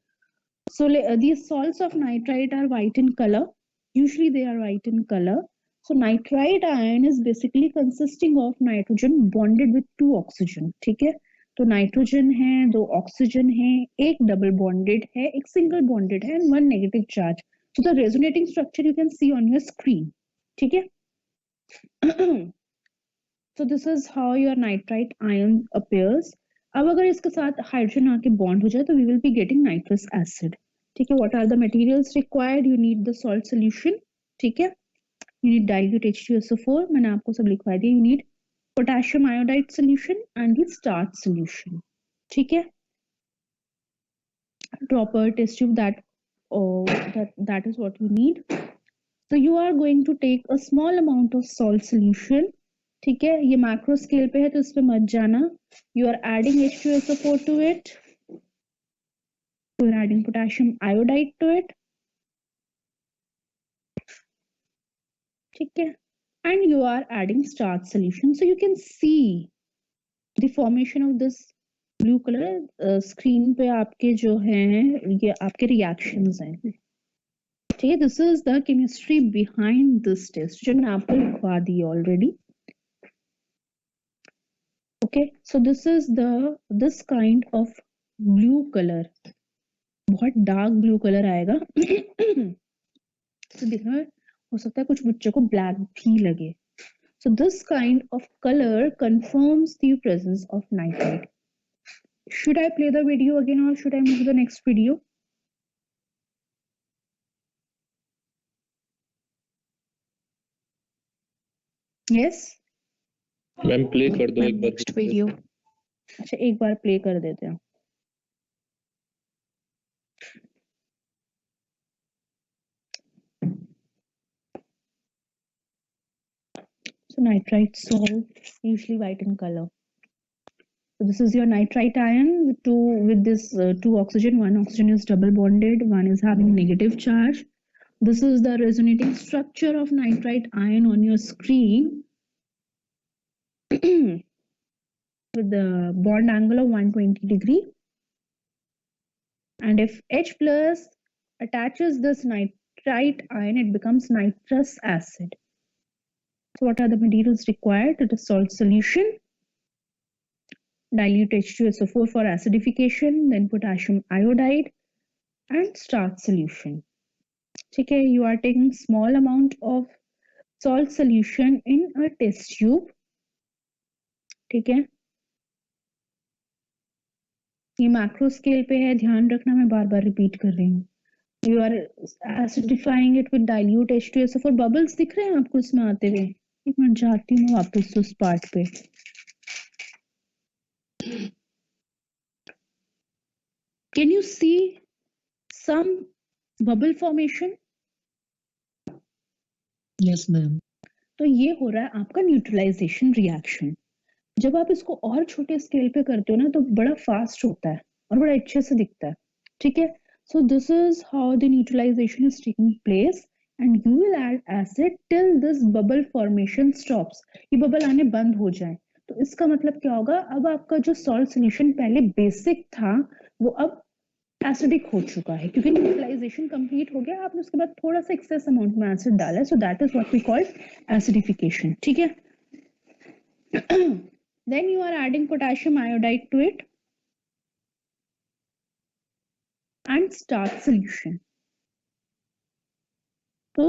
So these salts of nitrite are white in color. Usually they are white in color. So nitrite ion is basically consisting of nitrogen bonded with 2 oxygen. ठीक है। तो nitrogen है, 2 oxygen है, एक double bonded है, एक single bonded है, and 1 negative charge. So the resonating structure you can see on your screen. ठीक है। So this is how your nitrite ion appears. अब अगर इसके साथ हाइड्रोजन आके बॉन्ड हो जाए तो we will be getting nitrous acid. ठीक है। What are the materials required? You need the salt solution. ठीक है। You need dilute H2SO4. मैंने आपको सब लिखवा दिया। You need potassium iodide solution and the starch solution. ठीक है। Proper test tube, that is what you need. So you are going to take a small amount of salt solution. ठीक है, ये मैक्रो स्केल पे है तो इस पे मत जाना. You are adding H2SO4 to it. You are adding potassium iodide to it. ठीक है, and you are adding starch solution. So you can see the formation of this blue color. Screen पे आपके जो हैं ये आपके रिएक्शंस हैं. ठीक है, this is the chemistry behind this test जो मैंने आपको लिखवा दी already. Okay, so this is this kind of blue colour, बहुत डार्क ब्लू कलर आएगा. तो दिखने में हो सकता है कुछ बच्चों को ब्लैक भी लगे. So this kind of color confirms the presence of nitrite. Should I play the video again or should I move to the next video? Yes? Ma'am play कर दो एक बार. Next video. अच्छा, एक बार प्ले कर देते हैं. So nitrite salt, usually white in color. So this is your nitrite ion with this two oxygen. One oxygen is double bonded, one is having negative charge. This is the resonating structure of nitrite ion on your screen with the bond angle of 120 degree. And if H plus attaches this nitrite ion, it becomes nitrous acid. So what are the materials required? It is salt solution, dilute H2SO4 for acidification, then potassium iodide, and starch solution. Okay, you are taking small amount of salt solution in a test tube. ठीक है, ये macro scale पे है, ध्यान रखना, मैं बार बार repeat कर रही हूँ. You are acidifying it with dilute H2SO4. Bubbles दिख रहे हैं आपको इसमें आते हुए? एक मिनट जाती हूँ वापस उस पार्ट पे. Can you see some bubble formation? Yes, ma'am. तो ये हो रहा है आपका न्यूट्रलाइजेशन रिएक्शन. जब आप इसको और छोटे स्केल पे करते हो ना तो बड़ा फास्ट होता है और बड़ा अच्छे से दिखता है. ठीक है, so this is how the neutralization is taking place and you will add acid till this bubble formation stops. ये बबल आने बंद हो जाए. तो इसका मतलब क्या होगा, अब आपका जो सॉल्ट सॉल्यूशन पहले बेसिक था वो अब एसिडिक हो चुका है क्योंकि न्यूट्रलाइजेशन कंप्लीट हो गया. आपने उसके बाद थोड़ा सा एक्सेस अमाउंट में एसिड डाला है, so that is what we call acidification. ठीक है, then you are adding potassium iodide to it and starch solution. तो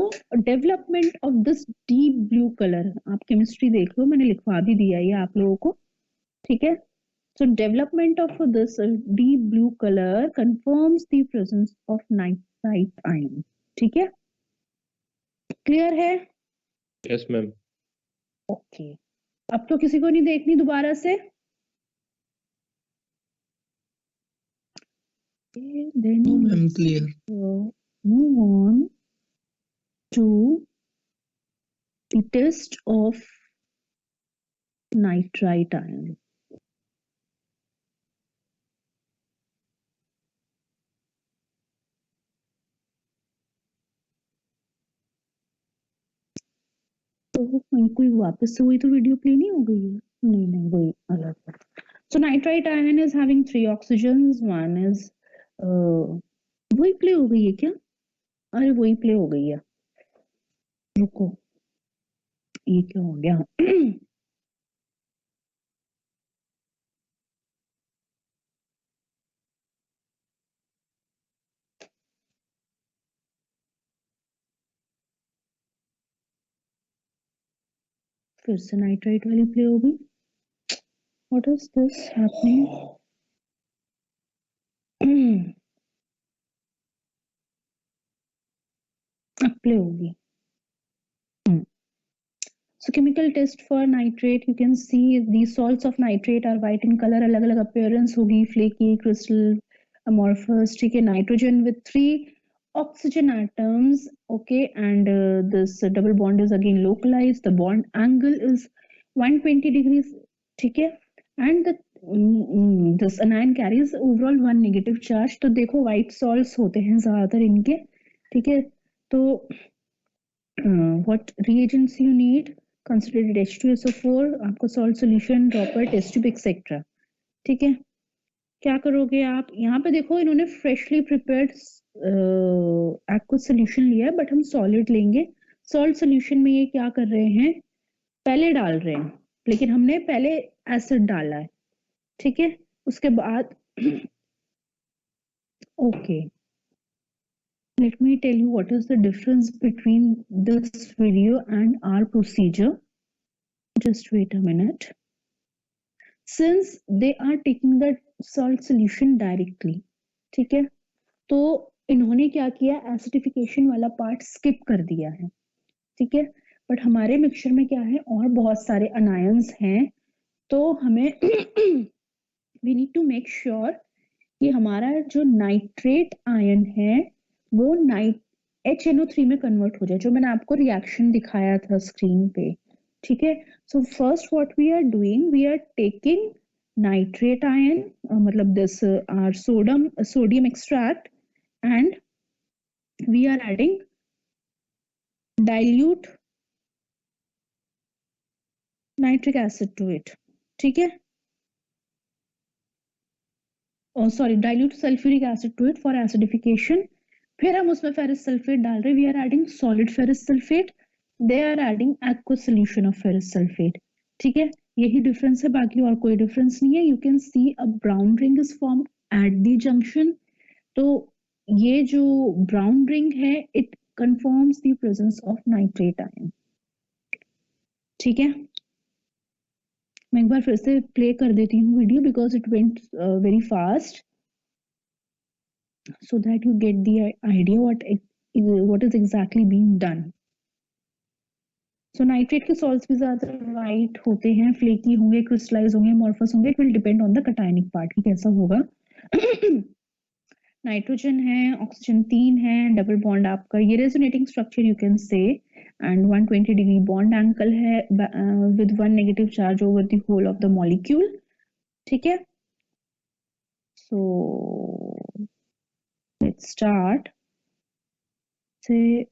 development of this deep blue colour, आप केमिस्ट्री देख लो, मैंने लिखवा भी दिया ये आप लोगों को. ठीक है, so development of this deep blue color confirms the presence of nitrite ion. ठीक है, क्लियर है? Yes ma'am. ओके, अब तो किसी को नहीं देखनी दोबारा से. Then No, ma'am, clear. move on to the test of nitrite ion. तो कोई वापस से वही तो वीडियो प्ले नहीं हो गई है? नहीं, वही अलग है. So nitrite ion is having 3 oxygens. One is वही प्ले हो गई है क्या? अरे वही प्ले हो गई है, रुको, ये क्या हो गया? फिर से नाइट्राइट वाली प्ले हो गई. What is this happening? अब प्ले होगी. So chemical test for nitrate, you can see the salts of nitrate are white in color. अलग अलग appearance होगी, flaky, crystal, amorphous. ठीक है, nitrogen with 3 oxygen atoms, okay, and this double bond is again localized. The bond angle is 120 degrees, ठीक है, and this anion carries overall one negative charge. तो देखो white salts होते हैं ज्यादातर इनके, ठीक है, तो what reagents you need? Concentrated H2SO4, आपको salt solution, dropper, test tube, etc. ठीक है, क्या करोगे आप? यहाँ पे देखो इन्होंने फ्रेशली प्रिपेयर्ड एक्वस सोल्यूशन लिया है, बट हम सॉलिड लेंगे. सॉल्ट सोल्यूशन में ये क्या कर रहे हैं, पहले डाल रहे हैं, लेकिन हमने पहले एसिड डाला है, ठीक है, उसके बाद okay, let me tell you what is the difference between this video and our procedure. Just wait a minute. Since they are taking the salt solution directly, ठीक है, तो इन्होंने क्या किया, एसिडिफिकेशन वाला पार्ट स्किप कर दिया है, ठीक है, बट हमारे मिक्सचर में क्या है, और बहुत सारे अनायंस हैं, तो हमें we need to make sure कि हमारा जो नाइट्रेट आयन है वो HNO3 में कन्वर्ट हो जाए, जो मैंने आपको रिएक्शन दिखाया था स्क्रीन पे, ठीक है. So first what we are doing, we are taking nitrate ion, मतलब this are sodium extract, and we are adding dilute nitric acid to it, ठीक है, sorry, dilute sulfuric acid to it for acidification. फिर हम उसमें ferrous sulfate डाल रहे, we are adding solid ferrous sulfate, they are adding aqueous solution of ferrous sulfate, ठीक है, यही डिफरेंस है, बाकी और कोई डिफरेंस नहीं है. You can see a brown ring is formed at the junction. तो ये जो ब्राउन रिंग है, it confirms the presence of nitrate ion, ठीक है. मैं एक बार फिर से प्ले कर देती हूँ video, because it went very fast, so that you get the idea what is exactly being done. So nitrate के सॉल्ट्स भी ज्यादा वाइट होते हैं, फ्लेकी होंगे, क्रिस्टलाइज होंगे, अमोर्फस होंगे. It will depend on the cationic part की कैसा होगा. नाइट्रोजन है, ऑक्सीजन 3 है, डबल बॉन्ड आपका ये resonating structure you can say, and 120 degree bond angle है with one negative charge over the whole of the molecule, ठीक है. So let's start. से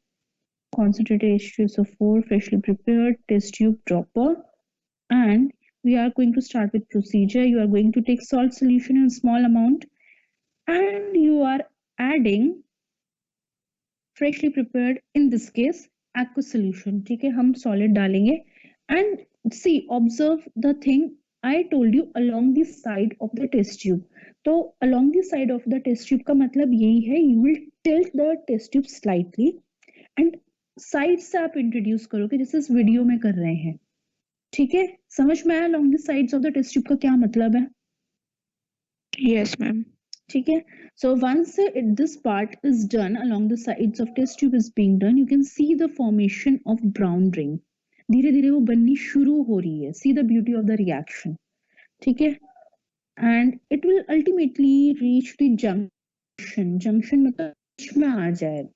concentrated H2SO4 freshly prepared, test tube, dropper, and we are going to start with procedure. You are going to take salt solution in small amount and you are adding freshly prepared, in this case aqueous solution, ठीक है, हम solid डालेंगे. And see, observe the thing I told you along the side of the test tube. तो along the side of the test tube का मतलब यही है, you will tilt the test tube slightly and side से आप introduce करोगे, जैसे इस वीडियो में कर रहे हैं, ठीक है. समझ में आया along the sides of the test tube का क्या मतलब है? Yes, ma'am. ठीक है. So once this part is done, along the sides of test tube is being done, you can see the formation of brown ring. धीरे धीरे वो बननी शुरू हो रही है. See the beauty of the reaction, ठीक है. And it will ultimately reach the junction. Junction मतलब में आ जाए.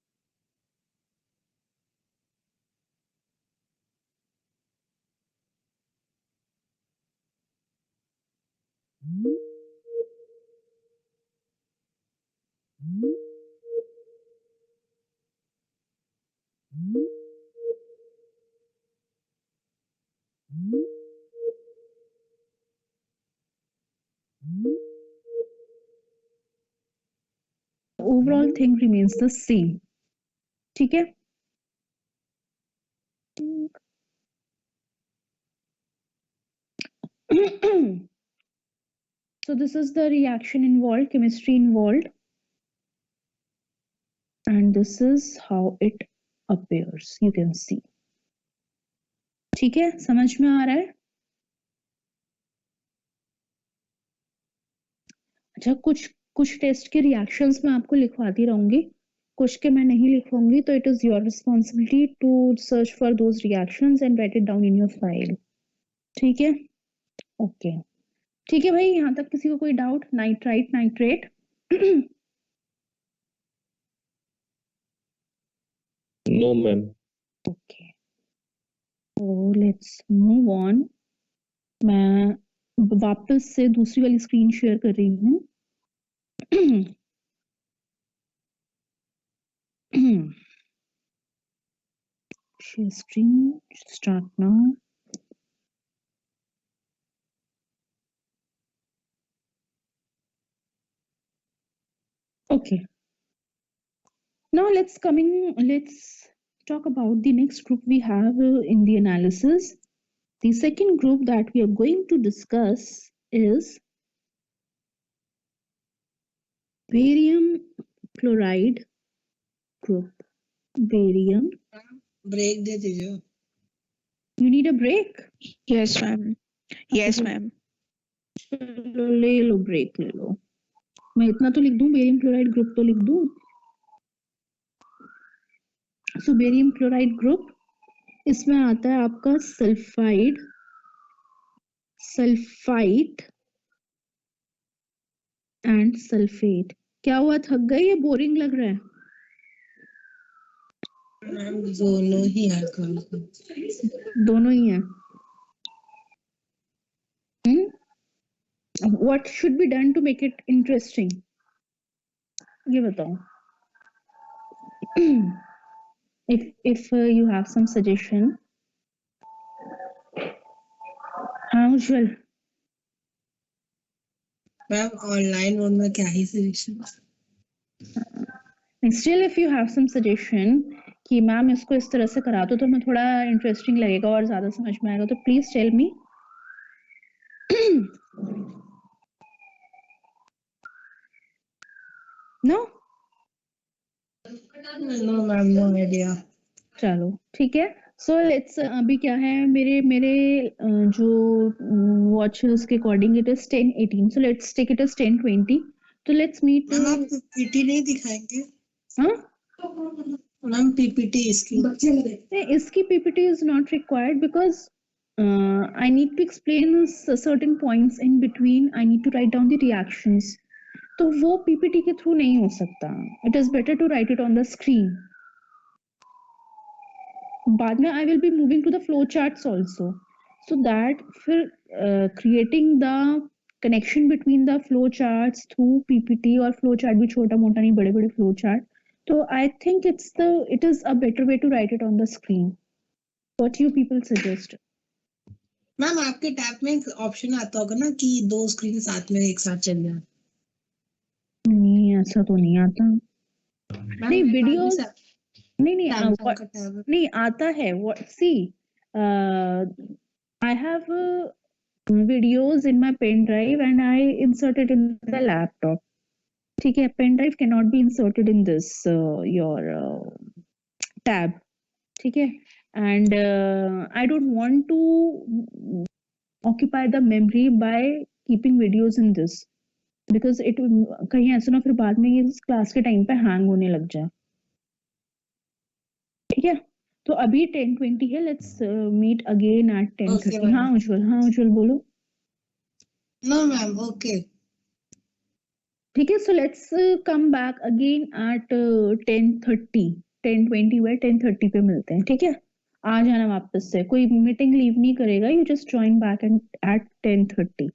Overall thing remains the same, ठीक है. So this is the reaction involved, chemistry involved, and this is how it appears. You can see, ठीक है, समझ में आ रहा है? अच्छा, कुछ टेस्ट के रिएक्शंस मैं आपको लिखवाती रहूंगी, कुछ के मैं नहीं लिखवाऊंगी, तो it is your responsibility to search for those reactions and write it down in your file, ठीक है. ओके, ठीक है भाई, यहाँ तक किसी को कोई doubt? Nitrite, nitrate No, ma'am. Okay. So let's move on. मैं वापस से दूसरी वाली स्क्रीन शेयर कर रही हूँ. Share screen. Start now. Okay. Now let's talk about the next group we have in the analysis. The second group that we are going to discuss is barium chloride group. Barium. Break दे दीजिए. You need a break? Yes, ma'am. Yes, ma'am. चलो ले लो break ले लो. मैं इतना तो लिख दूं, बेरियम क्लोराइड ग्रुप तो लिख दूं. सो बेरियम क्लोराइड ग्रुप, इसमें आता है आपका सल्फाइड, सल्फाइट एंड सल्फेट. क्या हुआ, थक गई या बोरिंग लग रहा है? मैम दोनों ही है कल. दोनों ही है. What should be done to make it interesting? ये बताओ. if you have some suggestion. हाँ उज्जवल. मैम ऑनलाइन मोड में क्या ही suggestion. Still if you have some suggestion कि मैम इसको इस तरह से करा दो तो मैं थोड़ा इंटरेस्टिंग लगेगा और ज्यादा समझ में आएगा, तो please tell me. No no ma'am, no idea. चलो ठीक है. सो लेट्स अभी क्या है, मेरे जो वॉचेस के according it is 10:18. So let's take it as 10:20. तो लेट्स मीट. मैम आप पीपीटी नहीं दिखाएंगे? हाँ मैम पीपीटी इसकी. इसकी PPT is not required because I need to explain certain points in between. I need to write down the reactions. तो वो PPT के थ्रू नहीं हो सकता. It is better to write it on the screen. बाद में I will be moving to the flow charts also, so that फिर creating the connection between the flow charts through PPT, और flow chart भी छोटा मोटा नहीं, बड़े बड़े flow chart. तो I think it is a better way to write it on the screen. What you people suggest? Ma'am आपके tab में एक ऑप्शन आता होगा ना कि 2 स्क्रीन साथ में एक साथ चल जाए. नहीं ऐसा तो नहीं आता. मैम नहीं मेरे पास भी वीडियोस नहीं सैमसंग का टैब है. नहीं आता है. What see, I have videos in my pen drive and I insert it in the laptop. ठीक है, pen drive cannot be inserted in this your tab. ठीक है, and I don't want to occupy the memory by keeping videos in this, because it कहीं ऐसा ना फिर बाद में ये क्लास के टाइम पे हैंग होने लग जाए. ठीक है, तो अभी 10:20 है. Let's meet again at 10:30. Okay, हाँ उज्जवल बोलो. No ma'am okay. ठीक है, so let's come back again at 10:30. 10:20 हुआ है, 10:30 पे मिलते हैं. ठीक है, आ जाना वापस से, कोई मीटिंग लीव नहीं करेगा. You just join back at 10:30.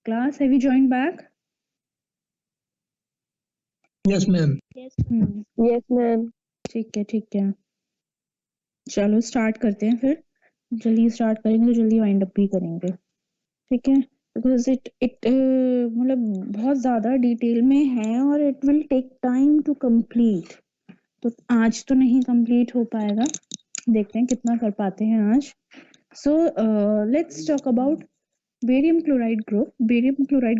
Class, have you joined back? Yes, ma'am. Yes, ma'am. ठीक है चलो स्टार्ट करते हैं फिर जल्दी स्टार्ट करेंगे तो जल्दी वाइंड अप भी करेंगे ठीक है बिकॉज इट मतलब बहुत ज्यादा डिटेल में है और it will take time to complete तो आज तो नहीं कंप्लीट हो पाएगा देखते हैं कितना कर पाते हैं आज so let's talk about barium chloride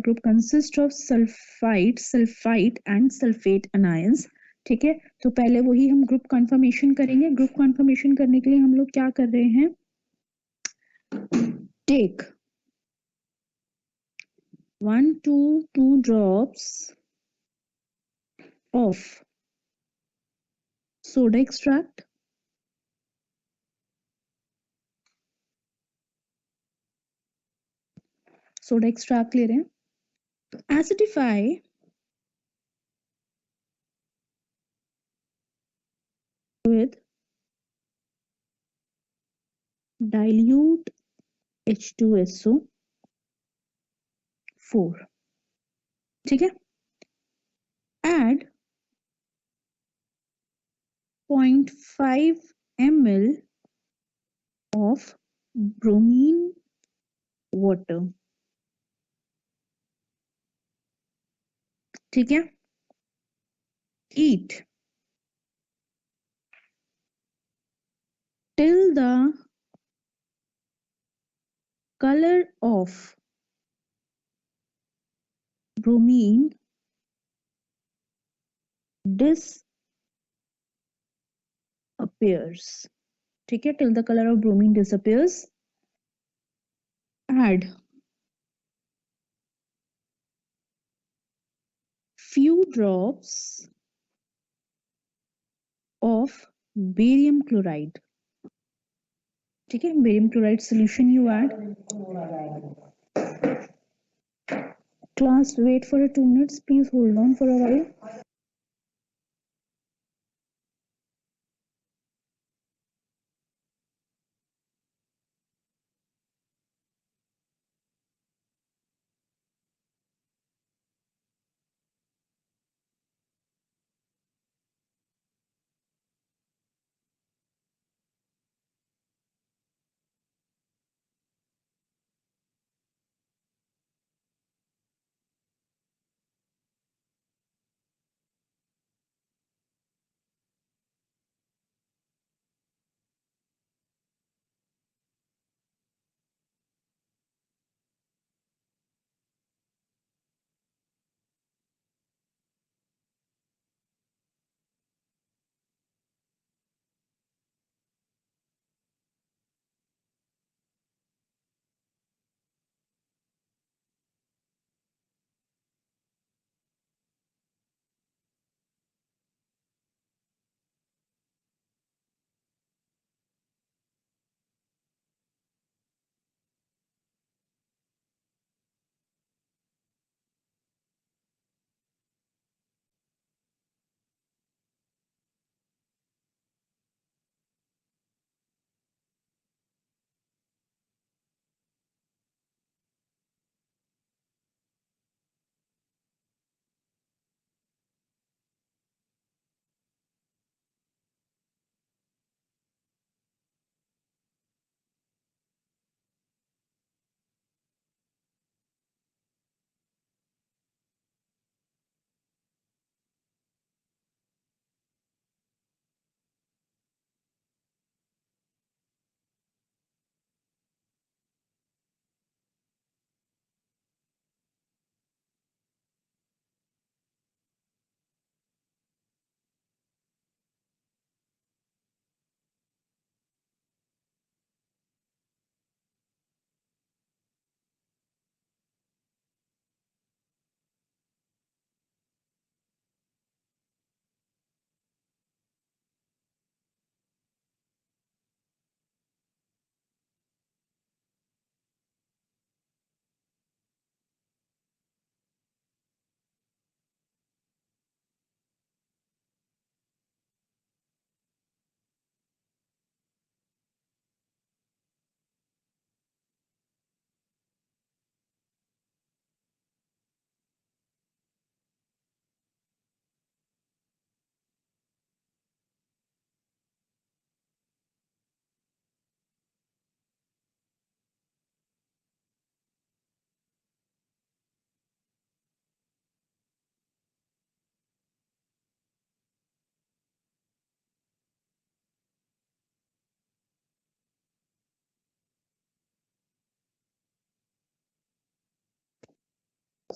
group consist of sulphite and sulphate anions ठीक है तो पहले वही हम ग्रुप कंफर्मेशन करेंगे ग्रुप कंफर्मेशन करने के लिए हम लोग क्या कर रहे हैं take 1 to 2 drops of soda extract ले रहे हैं acidify with dilute H2SO4 ठीक है add 0.5 ml of bromine water ठीक है heat till the color of bromine disappears ठीक है till the color of bromine disappears add few drops of barium chloride ठीक है barium chloride solution you add class wait for 2 minutes please hold on for a while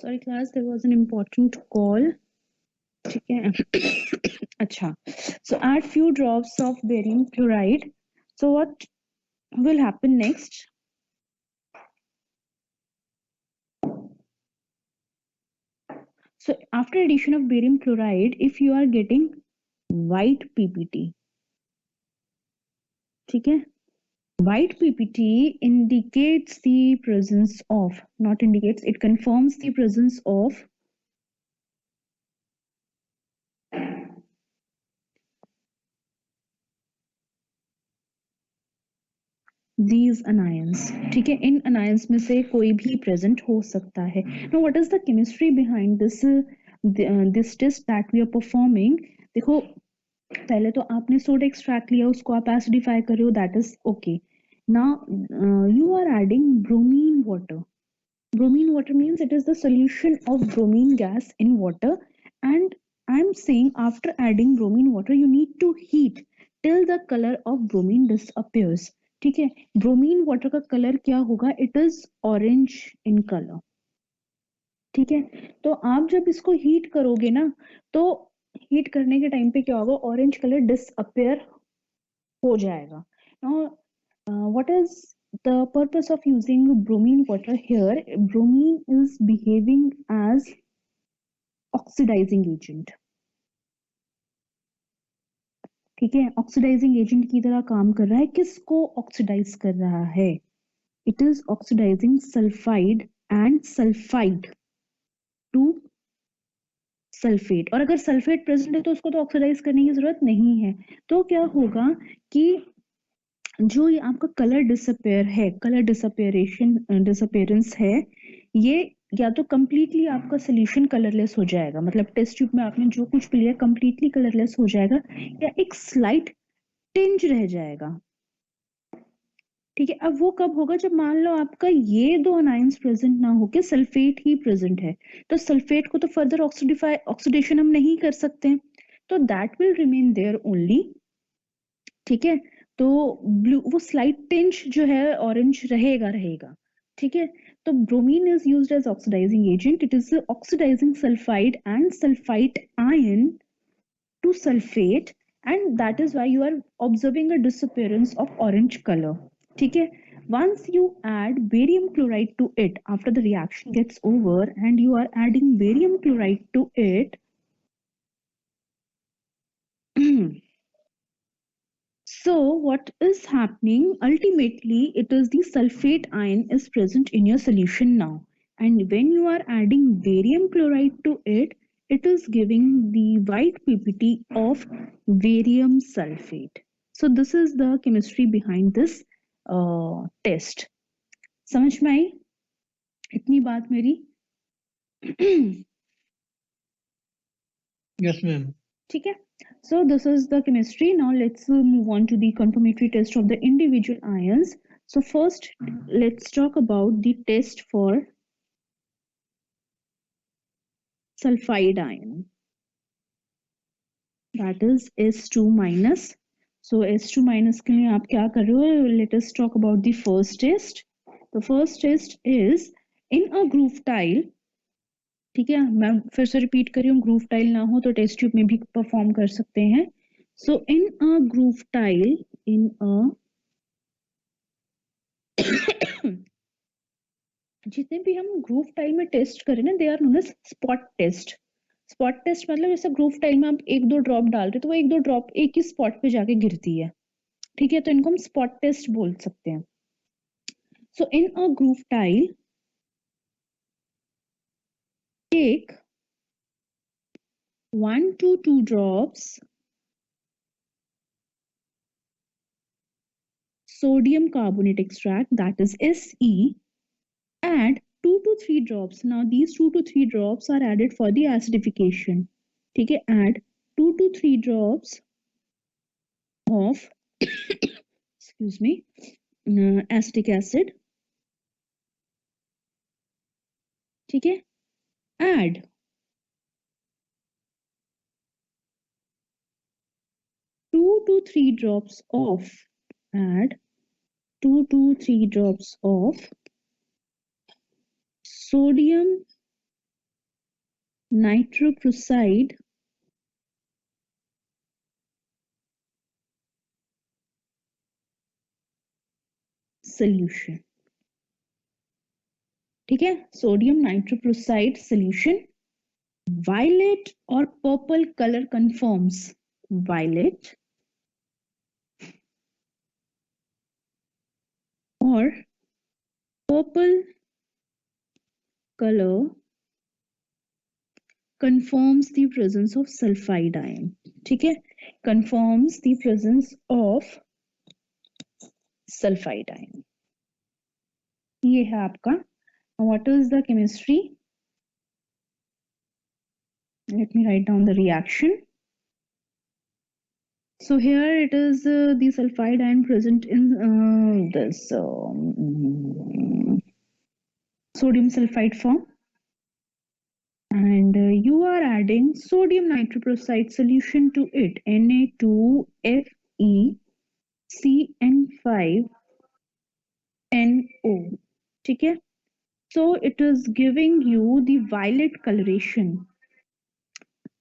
sorry class, there was an important call. ठीक है अच्छा, so add few drops of barium chloride. So what will happen next? So after addition of barium chloride, if you are getting white PPT, ठीक है, white PPT indicates the presence of, not indicates, it confirms the presence of these anions. ठीक है, इन anions में से कोई भी present हो सकता है. Now what is the chemistry behind this this test that we are performing? देखो, पहले तो आपने सोडा एक्सट्रैक्ट लिया, उसको आप एसिडिफाई कर रहे हो, that is okay. Now you are adding bromine water. Bromine water means it is the solution of bromine gas in water, and I'm saying after adding bromine water you need to heat till the color of bromine disappears. ठीक है, bromine water का colour क्या होगा? It is orange in color. ठीक है, तो आप जब इसको हीट करोगे ना, तो हीट करने के टाइम पे क्या होगा? ऑरेंज कलर डिसअपियर हो जाएगा. Now what is the purpose of using bromine water here? Bromine is behaving as oxidizing agent. ठीक है, ऑक्सीडाइजिंग एजेंट की तरह काम कर रहा है. किसको ऑक्सीडाइज कर रहा है? It is oxidising sulphide and sulphide to sulphate. और अगर सल्फेट प्रेजेंट है तो उसको तो ऑक्सीडाइज करने की जरूरत नहीं है. तो क्या होगा कि जो ये आपका कलर डिसअपेयर है, कलर डिसअपेरेंस है, ये या तो कंप्लीटली आपका सोल्यूशन कलरलेस हो जाएगा, मतलब टेस्ट ट्यूब में आपने जो कुछ भी लिया कंप्लीटली कलरलेस हो जाएगा, या एक स्लाइट टिंज रह जाएगा. ठीक है, अब वो कब होगा? जब मान लो आपका ये दो अनाइंस प्रेजेंट ना होके सल्फेट ही प्रेजेंट है, तो सल्फेट को तो फर्दर ऑक्सीडेशन हम नहीं कर सकते, तो that will remain there only. ठीक है, तो ब्लू, वो स्लाइट टिंच जो है ऑरेंज रहेगा. ठीक है, तो bromine is used as oxidising agent. It is oxidising sulphide and sulphite ion to sulphate, and that is why you are observing a disappearance of orange color. ठीक है, once you add barium chloride to it, after the reaction gets over and you are adding barium chloride to it, so what is happening? Ultimately it is the sulfate ion is present in your solution now, and when you are adding barium chloride to it, it is giving the white PPT of barium sulfate. So this is the chemistry behind this test. समझ में आई इतनी बात मेरी? Yes, ma'am. ठीक है, so this is the chemistry. Now let's move on to the confirmatory test of the individual ions. So first let's talk about the test for sulfide ion, that is S2 minus. So S2 minus के लिए आप क्या कर रहे हो? Let us talk about the first test. The first test is in a groove tile. ठीक है, मैं फिर से रिपीट कर रही हूँ, ग्रूव टाइल ना हो तो टेस्ट ट्यूब में भी परफॉर्म कर सकते हैं. सो इन अ ग्रूव टाइल, इन अ जितने भी हम ग्रूव टाइल में टेस्ट करें ना, they are known as spot test. Spot test मतलब जैसे ग्रूव टाइल में आप एक दो ड्रॉप डाल रहे तो वो एक दो ड्रॉप एक ही स्पॉट पे जाके गिरती है. ठीक है, तो इनको हम स्पॉट टेस्ट बोल सकते हैं. सो इन अ groove tile, take 1 to 2 drops sodium carbonate extract, that is Se, add 2 to 3 drops. Now these 2 to 3 drops are added for the acidification. ठीक है, add 2 to 3 drops of excuse me, acetic acid. ठीक है, add 2 to 3 drops of, add 2 to 3 drops of sodium nitroprusside solution. ठीक है, sodium nitroprusside solution, violet or purple color conforms. Violet or purple color confirms the presence of sulfide ion. ठीक है, confirms the presence of sulfide ion. ये है आपका. What is the chemistry? Let me write down the reaction. So here it is the sulfide ion present in this sodium sulfide form, and you are adding sodium nitroprusside solution to it, Na2FeCN5NO. ठीक है, so it is giving you the violet coloration.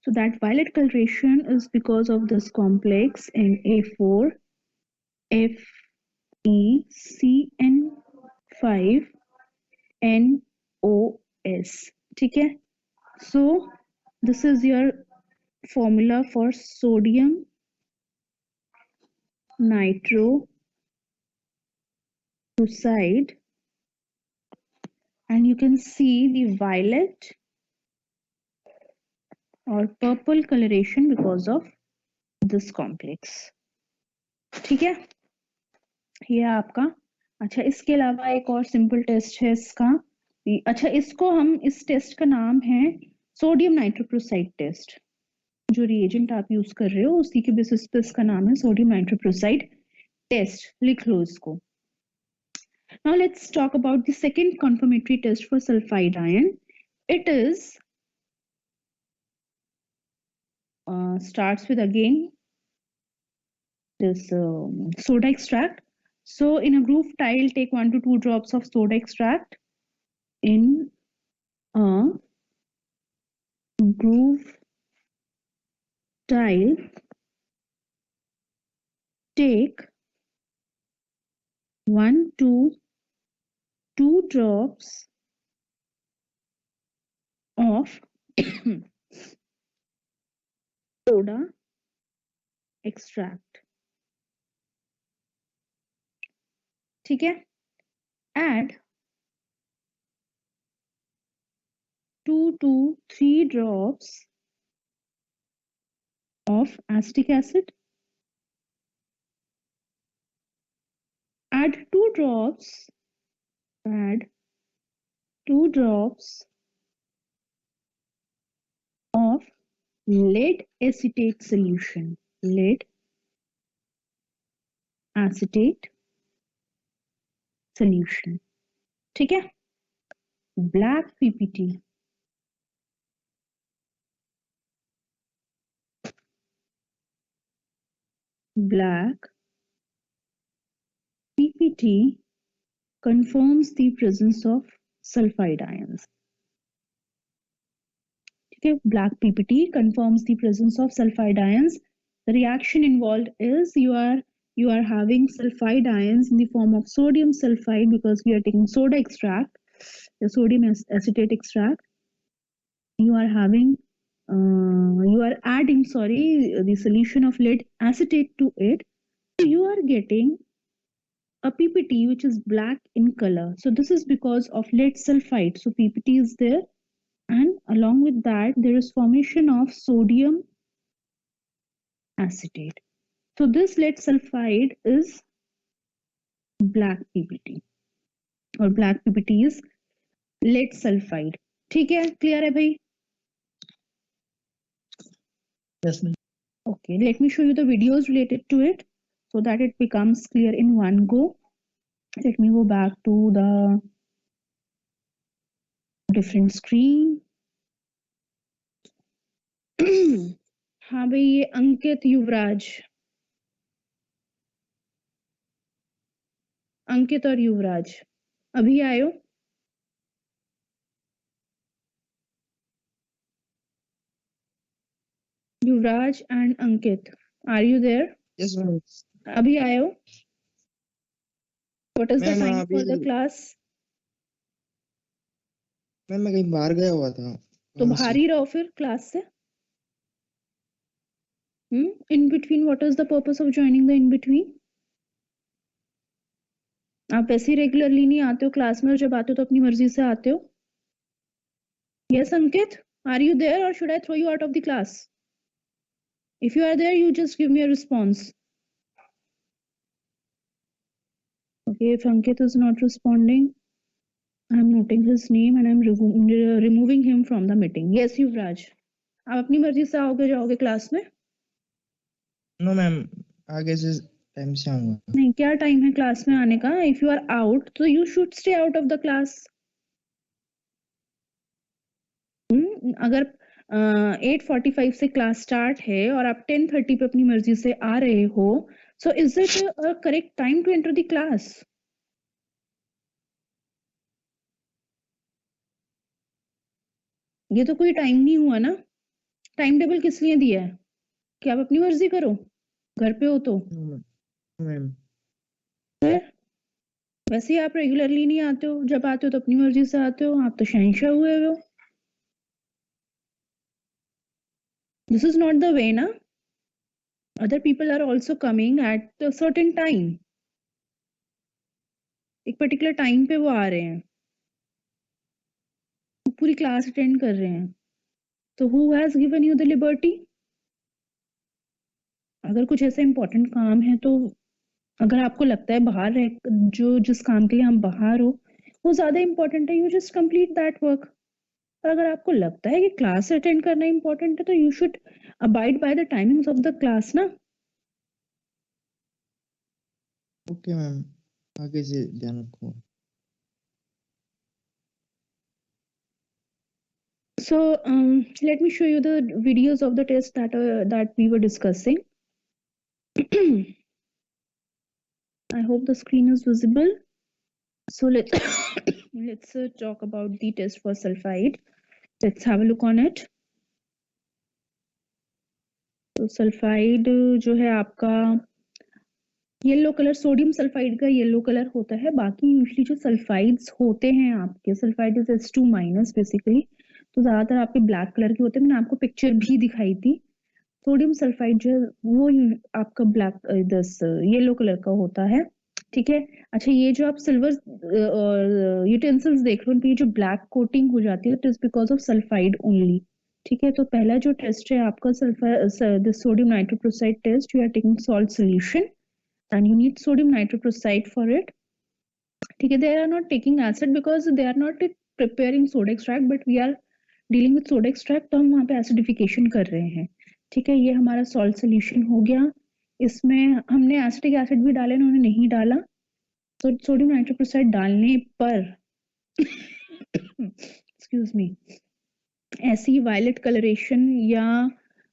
So that violet coloration is because of this complex Na4FeCN5NOS. ठीक है, so this is your formula for sodium nitroprusside, and you can see the violet or purple coloration because of this complex. ठीक है, ये आपका. अच्छा, इसके अलावा एक और सिंपल टेस्ट है इसका. अच्छा, इसको हम, इस टेस्ट का नाम है सोडियम नाइट्रोप्रोसाइड टेस्ट. जो रिएजेंट आप यूज कर रहे हो उसी के बेसिस पे इसका नाम है सोडियम नाइट्रोप्रोसाइड टेस्ट. लिख लो इसको. Now let's talk about the second confirmatory test for sulfide ion. It is starts with again this soda extract. So in a groove tile, take 1 to 2 drops of soda extract in a groove tile. Take 1 to 2 drops of soda extract. ठीक है, add 2 to 3 drops of acetic acid. Add 2 drops of lead acetate solution. Lead acetate solution. ठीक है, black PPT. Black PPT confirms the presence of sulfide ions. Okay, black PPT confirms the presence of sulfide ions. The reaction involved is you are having sulfide ions in the form of sodium sulfide because we are taking soda extract, the sodium acetate extract. You are having you are adding the solution of lead acetate to it. So you are getting a PPT which is black in color. So this is because of lead sulfide. So PPT is there, and along with that there is formation of sodium acetate. So this lead sulfide is black PPT, or black PPT is lead sulfide. ठीक है, clear है भाई? Yes, ma'am. Okay, let me show you the videos related to it so that it becomes clear in one go. Let me go back to the different screen. हाँ भाई, ये अंकित युवराज, अंकित और युवराज अभी आयो. Yuvraj and Ankit. Are you there? Yes, ma'am. अभी आए हो? What is the ma'am time for the अभी class? मैम मैं कहीं बाहर गया हुआ था तो वहां बाहर से। ही रहो फिर क्लास से. In between, what is the purpose of joining the in between? आप वैसे ही रेगुलरली नहीं आते हो क्लास में, और जब आते हो तो अपनी मर्जी से आते हो. Yes, Ankit, are you there or should I throw you out of the class? If you are there, you just give me a response. Okay, if Ankit is not responding, I'm noting his name and I'm removing him from the meeting. Yes, Yuvraj. आप अपनी मर्जी से आओगे जाओगे class में? No ma'am, आगे से time से आऊंगा। नहीं, क्या टाइम है क्लास में आने का? इफ यू आर आउट तो you should stay out of the class. अगर 8:45 से क्लास स्टार्ट है और आप 10:30 पे अपनी मर्जी से आ रहे हो, so is it a correct time to enter the class? ये तो कोई टाइम नहीं हुआ ना. टाइम टेबल किस लिए दिया है? कि आप अपनी मर्जी करो, घर पे हो तो. मैम वैसे ही आप रेगुलरली नहीं आते हो, जब आते हो तो अपनी मर्जी से आते हो. आप तो शहंशाह हुए हो. This is not the way, na? Other people are also coming at a certain time. एक पर्टिकुलर टाइम पे वो आ रहे हैं, पूरी क्लास अटेंड कर रहे हैं. तो who has given you the liberty? अगर कुछ ऐसा इंपॉर्टेंट काम है तो अगर आपको लगता है बाहर रह जो जिस काम के लिए हम बाहर हो वो ज्यादा इंपॉर्टेंट है, you just complete that work. और अगर आपको लगता है कि क्लास अटेंड करना इंपॉर्टेंट है तो you should abide by the timings of the class ना. ओके मैम, आगे से ध्यान रखूंगा। So let me show you the videos of the test that we were discussing. I hope the screen is visible. So let's talk about the test for sulfide. Let's have a look on it. तो sulphide जो है आपका yellow colour, sodium sulphide का yellow colour होता है. बाकी usually जो sulphides होते हैं आपके, सल्फाइड इज H2- बेसिकली, तो ज्यादातर आपके ब्लैक कलर के होते हैं. मैंने आपको पिक्चर भी दिखाई थी. सोडियम सल्फाइड जो वो आपका ब्लैक दस येलो कलर का होता है. ठीक है. अच्छा, ये जो आप सिल्वर यूटेंसिल्स देख रहे हो, उन पे जो ब्लैक कोटिंग हो जाती है, it is because of sulphide only. ठीक है. तो पहला जो टेस्ट है आपका sulphur sodium nitrochloride test. You are taking salt solution and you need sodium nitroprusside for it. ठीक है. They are not taking acid because they are not preparing soda extract, but we are dealing with soda extract, तो हम वहाँ पे acidification कर रहे हैं. ठीक है. ये हमारा salt solution हो गया. इसमें हमने acetic acid भी डाले, उन्होंने नहीं डाला. तो सोडियम नाइट्रोक्लोराइड डालने पर excuse me, ऐसी वायलेट कलरेशन या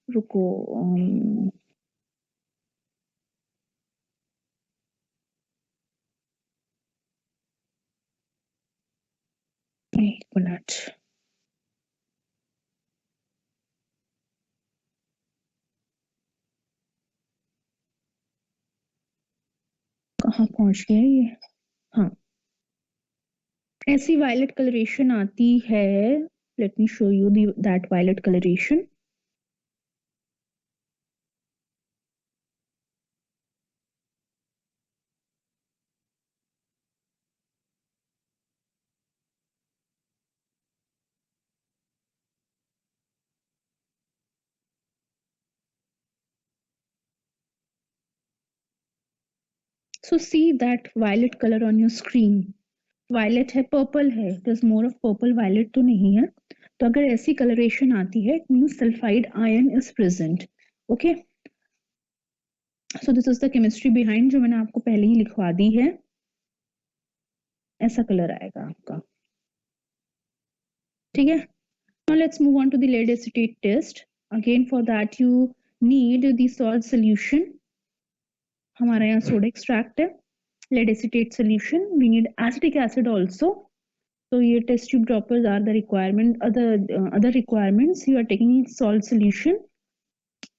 रुको एक मिनट, कहाँ पहुंच गया ये? हाँ, ऐसी वायलेट कलरेशन आती है. Let me show you that violet colouration. So see that violet color on your screen. Violet है, पर्पल है. It is more of purple, violet तो नहीं है. तो अगर ऐसी कलरेशन आती है, it means sulfide ion is present. Okay. So this is the chemistry behind, जो मैंने आपको पहले ही लिखवा दी है. ऐसा कलर आएगा आपका. ठीक है. Now let's move on to the lead acetate test. Again for that you need the salt solution. हमारा यहाँ सोडा एक्सट्रैक्ट है, lead acetate solution. We need acetic acid also. So your test tube droppers are the requirement. Other requirements, you are taking salt solution.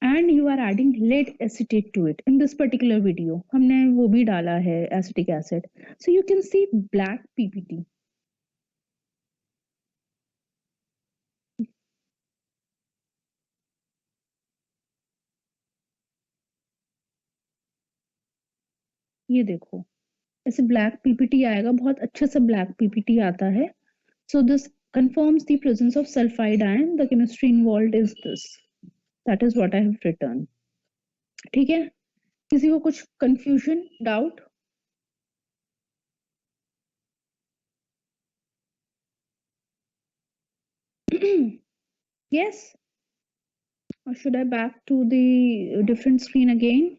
and you are adding lead acetate to it. In this particular video हमने वो भी डाला है acetic acid. So you can see black PPT. ये देखो ऐसे black PPT आएगा, बहुत अच्छे से ब्लैक पीपीटी आता है. So this confirms the presence of sulfide ion. The chemistry involved is this. That is what I have written. ठीक है, किसी को कुछ confusion, doubt? Yes? Or should I back to the different screen again?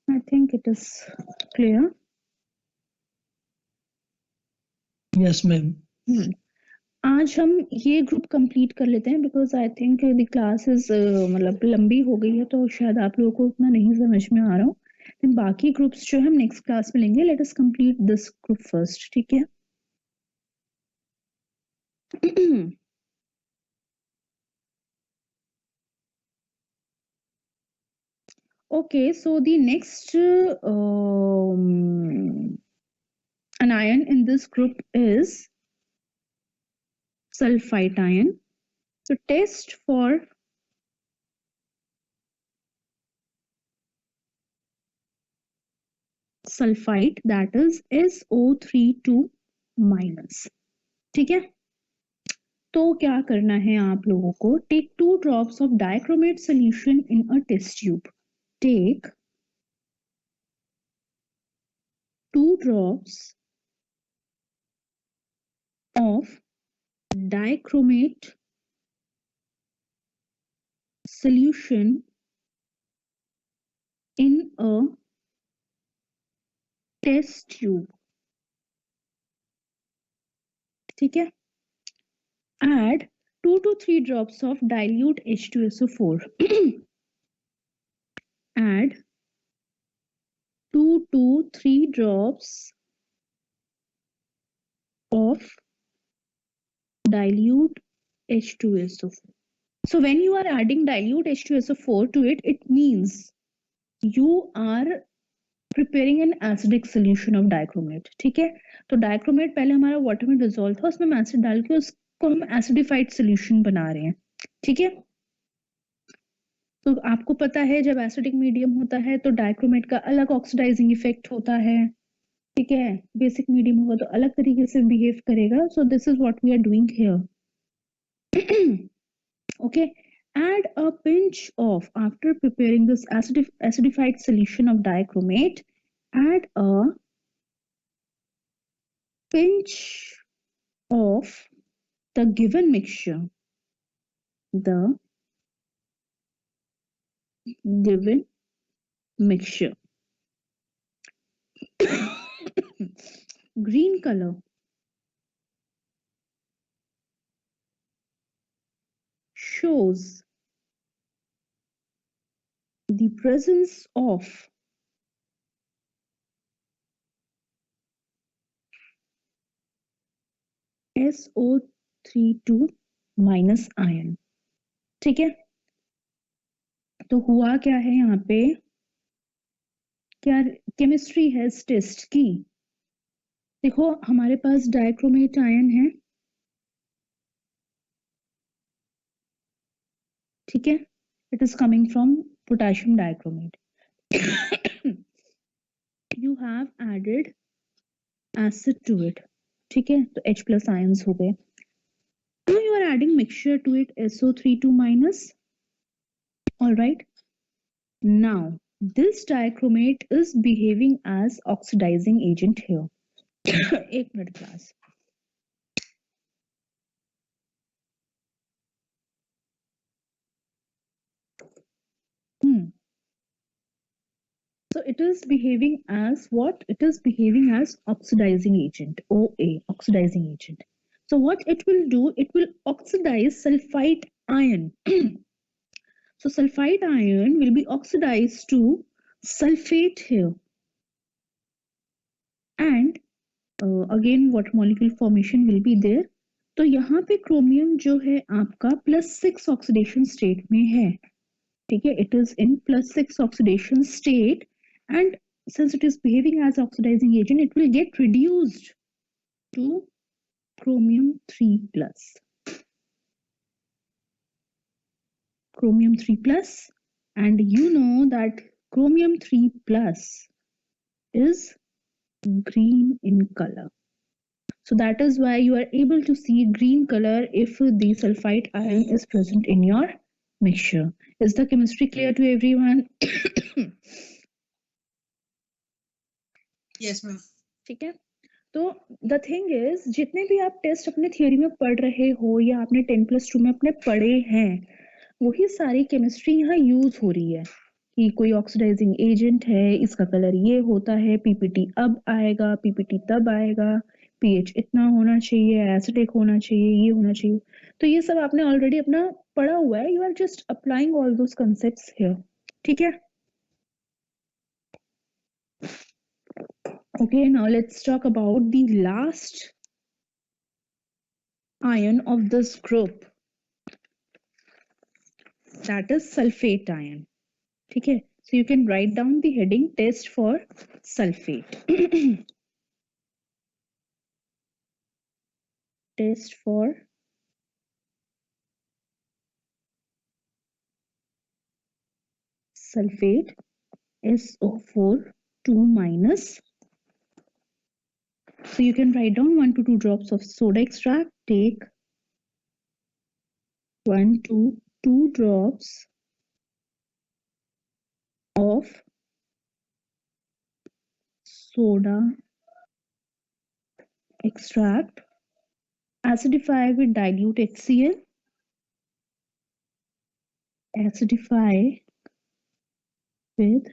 I think it is clear. Yes, ma'am. आज हम ये group complete कर लेते हैं because I think the class is मतलब लंबी हो गई है तो शायद आप लोगों को उतना नहीं समझ में आ रहा हो. बाकी ग्रुप्स जो हम नेक्स्ट क्लास में लेंगे. Let us complete this group first. ठीक है. Okay, so the next anion in this group is sulfite ion. So test for sulfite, that is SO32 minus. ठीक है. तो क्या करना है आप लोगों को? Take 2 drops of dichromate solution in a test tube. Take 2 drops of dichromate solution in a test tube. ठीक है. Add 2 to 3 drops of dilute H2SO4. Add 2 to 3 drops of dilute H2SO4. So when you are adding dilute H2SO4 to it, it means you are preparing an acidic solution of dichromate. ठीक है. तो dichromate पहले हमारा water में dissolve था, उसमें acid डाल के उसको हम एसिडिफाइड सॉल्यूशन बना रहे हैं. ठीक है. तो आपको पता है जब एसिडिक मीडियम होता है तो डाइक्रोमेट का अलग ऑक्सीडाइजिंग इफेक्ट होता है. ठीक है. बेसिक मीडियम होगा तो अलग तरीके से बिहेव करेगा. So this is what we are doing here. Okay. Add a pinch of, after preparing this acidified solution of dichromate, add a pinch of the given mixture. The given mixture. Green color. Shows the presence of SO32 minus ion. ठीक है. तो हुआ क्या है यहाँ पे? क्या chemistry है इस टेस्ट की? देखो हमारे पास डाइक्रोमेट आयन है. ठीक है. It is coming from potassium dichromate. You have added acid to it. ठीक है. तो H plus ions हो गए. Now you are adding mixture to it, SO32 minus. All right. Now this dichromate is behaving as oxidizing agent here. एक minute class. So it is behaving as what? It is behaving as oxidizing agent, OA, oxidizing agent. So what it will do, it will oxidize sulfite ion. So sulfite ion will be oxidized to sulfate here. And again water molecule formation will be there. तो यहाँ पे chromium जो है आपका +6 oxidation state में है, ठीक है, it is in +6 oxidation state and since it is behaving as oxidizing agent, it will get reduced to chromium 3+. Chromium 3+, and you know that chromium 3+ is green in color. So that is why you are able to see green color if the sulfite ion is present in your mixture. Is the chemistry clear to everyone? Yes, ma'am. ठीक है, तो the thing is जितने भी आप test अपने theory में पढ़ रहे हो या आपने 10+2 में अपने पढ़े हैं, वही सारी केमिस्ट्री यहाँ यूज हो रही है कि कोई ऑक्सीडाइजिंग एजेंट है, इसका कलर ये होता है, पीपीटी अब आएगा, पीपीटी तब आएगा, पीएच इतना होना चाहिए, एसिडिक होना चाहिए, ये होना चाहिए। तो ये सब आपने ऑलरेडी अपना पढ़ा हुआ है, you are just applying all those concepts here, ठीक है। Okay, now let's talk about the last ion of this group, that is sulfate ion. ठीक है, so you can write down the heading test for sulfate. Test for sulfate SO4 2-. So you can write down 1 to 2 drops of soda extract. Take 1 to 2 drops of soda extract. Acidify with dilute HCl. Acidify with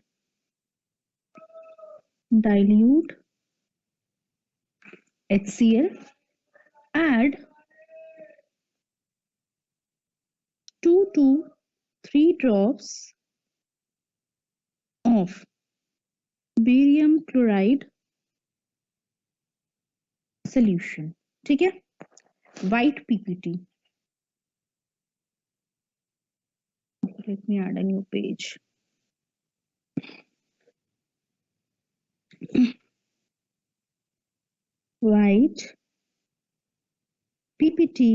dilute HCl. Add 2 to 3 drops of barium chloride solution. ठीक है, white PPT. Let me add a new page. White PPT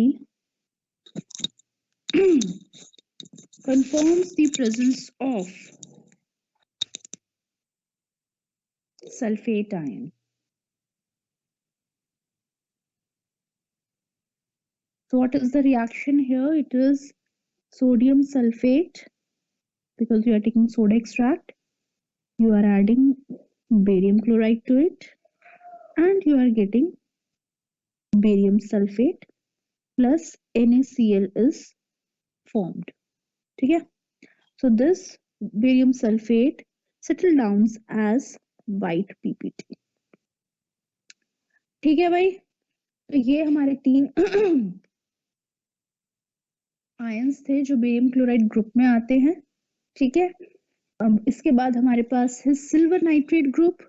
confirms the presence of sulfate ion. So what is the reaction here? It is sodium sulfate, because you are taking soda extract, you are adding barium chloride to it, and you are getting barium sulfate plus NaCl is formed. ठीक है, so this barium sulfate settle down as white PPT. ठीक है भाई, तो ये हमारे 3 ions थे जो बेरियम क्लोराइड ग्रुप में आते हैं, ठीक है। अब इसके बाद हमारे पास है silver nitrate group,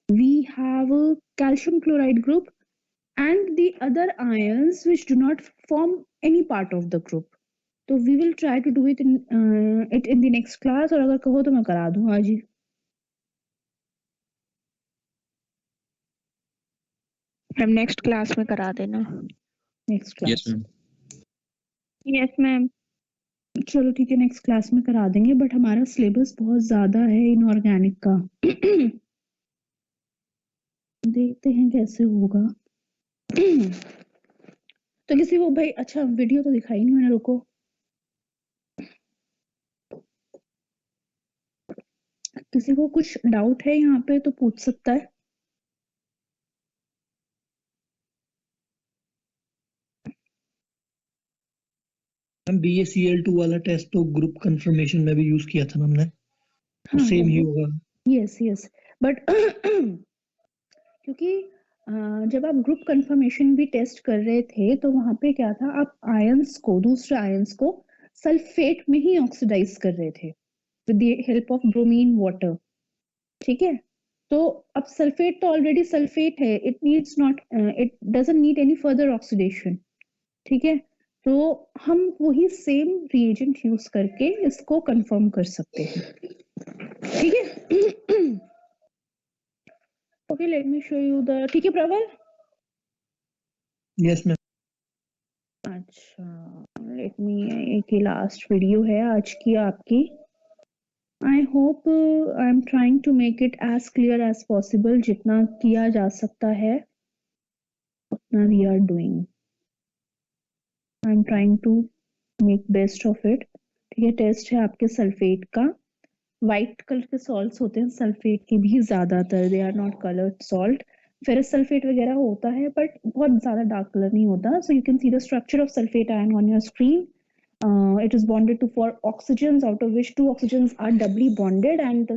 we have calcium chloride group and the other ions which do not form any part of the group. तो we will try to do it in the next class, और अगर कहो तो मैं करा दूं आज ही। Ma'am next class में करा देना। Next class, Yes, ma'am. Yes, ma'am. चलो ठीक है, नेक्स्ट क्लास में करा देंगे, बट हमारा सिलेबस बहुत ज्यादा है इनऑर्गेनिक का। देखते हैं कैसे होगा। तो किसी को भाई, अच्छा वीडियो तो दिखाई नहीं मैंने, रुको। किसी को कुछ डाउट है यहाँ पे तो पूछ सकता है। मैम BaCl2 वाला टेस्ट तो ग्रुप कंफर्मेशन में भी यूज किया था ना हमने, तो हाँ, सेम ही होगा। यस यस, बट क्योंकि जब आप ग्रुप कंफर्मेशन भी टेस्ट कर रहे थे तो वहां पे क्या था, आप आयंस को, दूसरे आयंस को सल्फेट में ही ऑक्सीडाइज कर रहे थे with the help of bromine water, ठीक है। तो अब सल्फेट तो ऑलरेडी सल्फेट है, it needs not, it doesn't need any further oxidation, ठीक है। तो हम वही सेम रिएजेंट यूज करके इसको कंफर्म कर सकते हैं, ठीक है। Okay, let me show you the, ठीक है प्रबल? Yes ma'am. अच्छा, लेट मी, एक ही लास्ट वीडियो है आज की आपकी। I hope I am trying to make it as clear as possible, जितना किया जा सकता है उतना we are doing. I am trying to make best of it, ठीक है। टेस्ट है आपके सल्फेट का, व्हाइट कलर के सॉल्ट्स होते हैं सल्फेट के भी ज्यादातर, they are not coloured salt. Ferrous sulphate वगैरह होता है बट बहुत ज्यादा डार्क कलर नहीं होता। So you can see the structure of sulphate ion on your screen. It is bonded to 4 oxygens, out of which 2 oxygens are doubly bonded, and the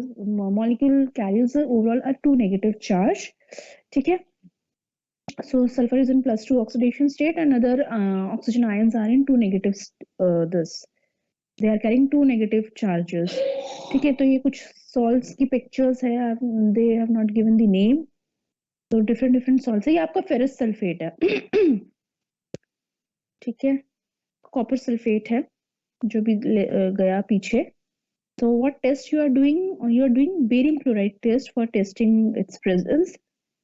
molecule carries overall a 2 negative charge. ठीक है? So sulfur is in +2 oxidation state, and other oxygen ions are in 2 negative. They are carrying 2 negative charges. ठीक है? तो ये कुछ salts की pictures है. They have not given the name. So different salts है. ये आपका ferrous sulfate है. ठीक है? कॉपर सल्फेट है जो भी गया पीछे. So what test you are doing? You are doing barium chloride test for testing its presence.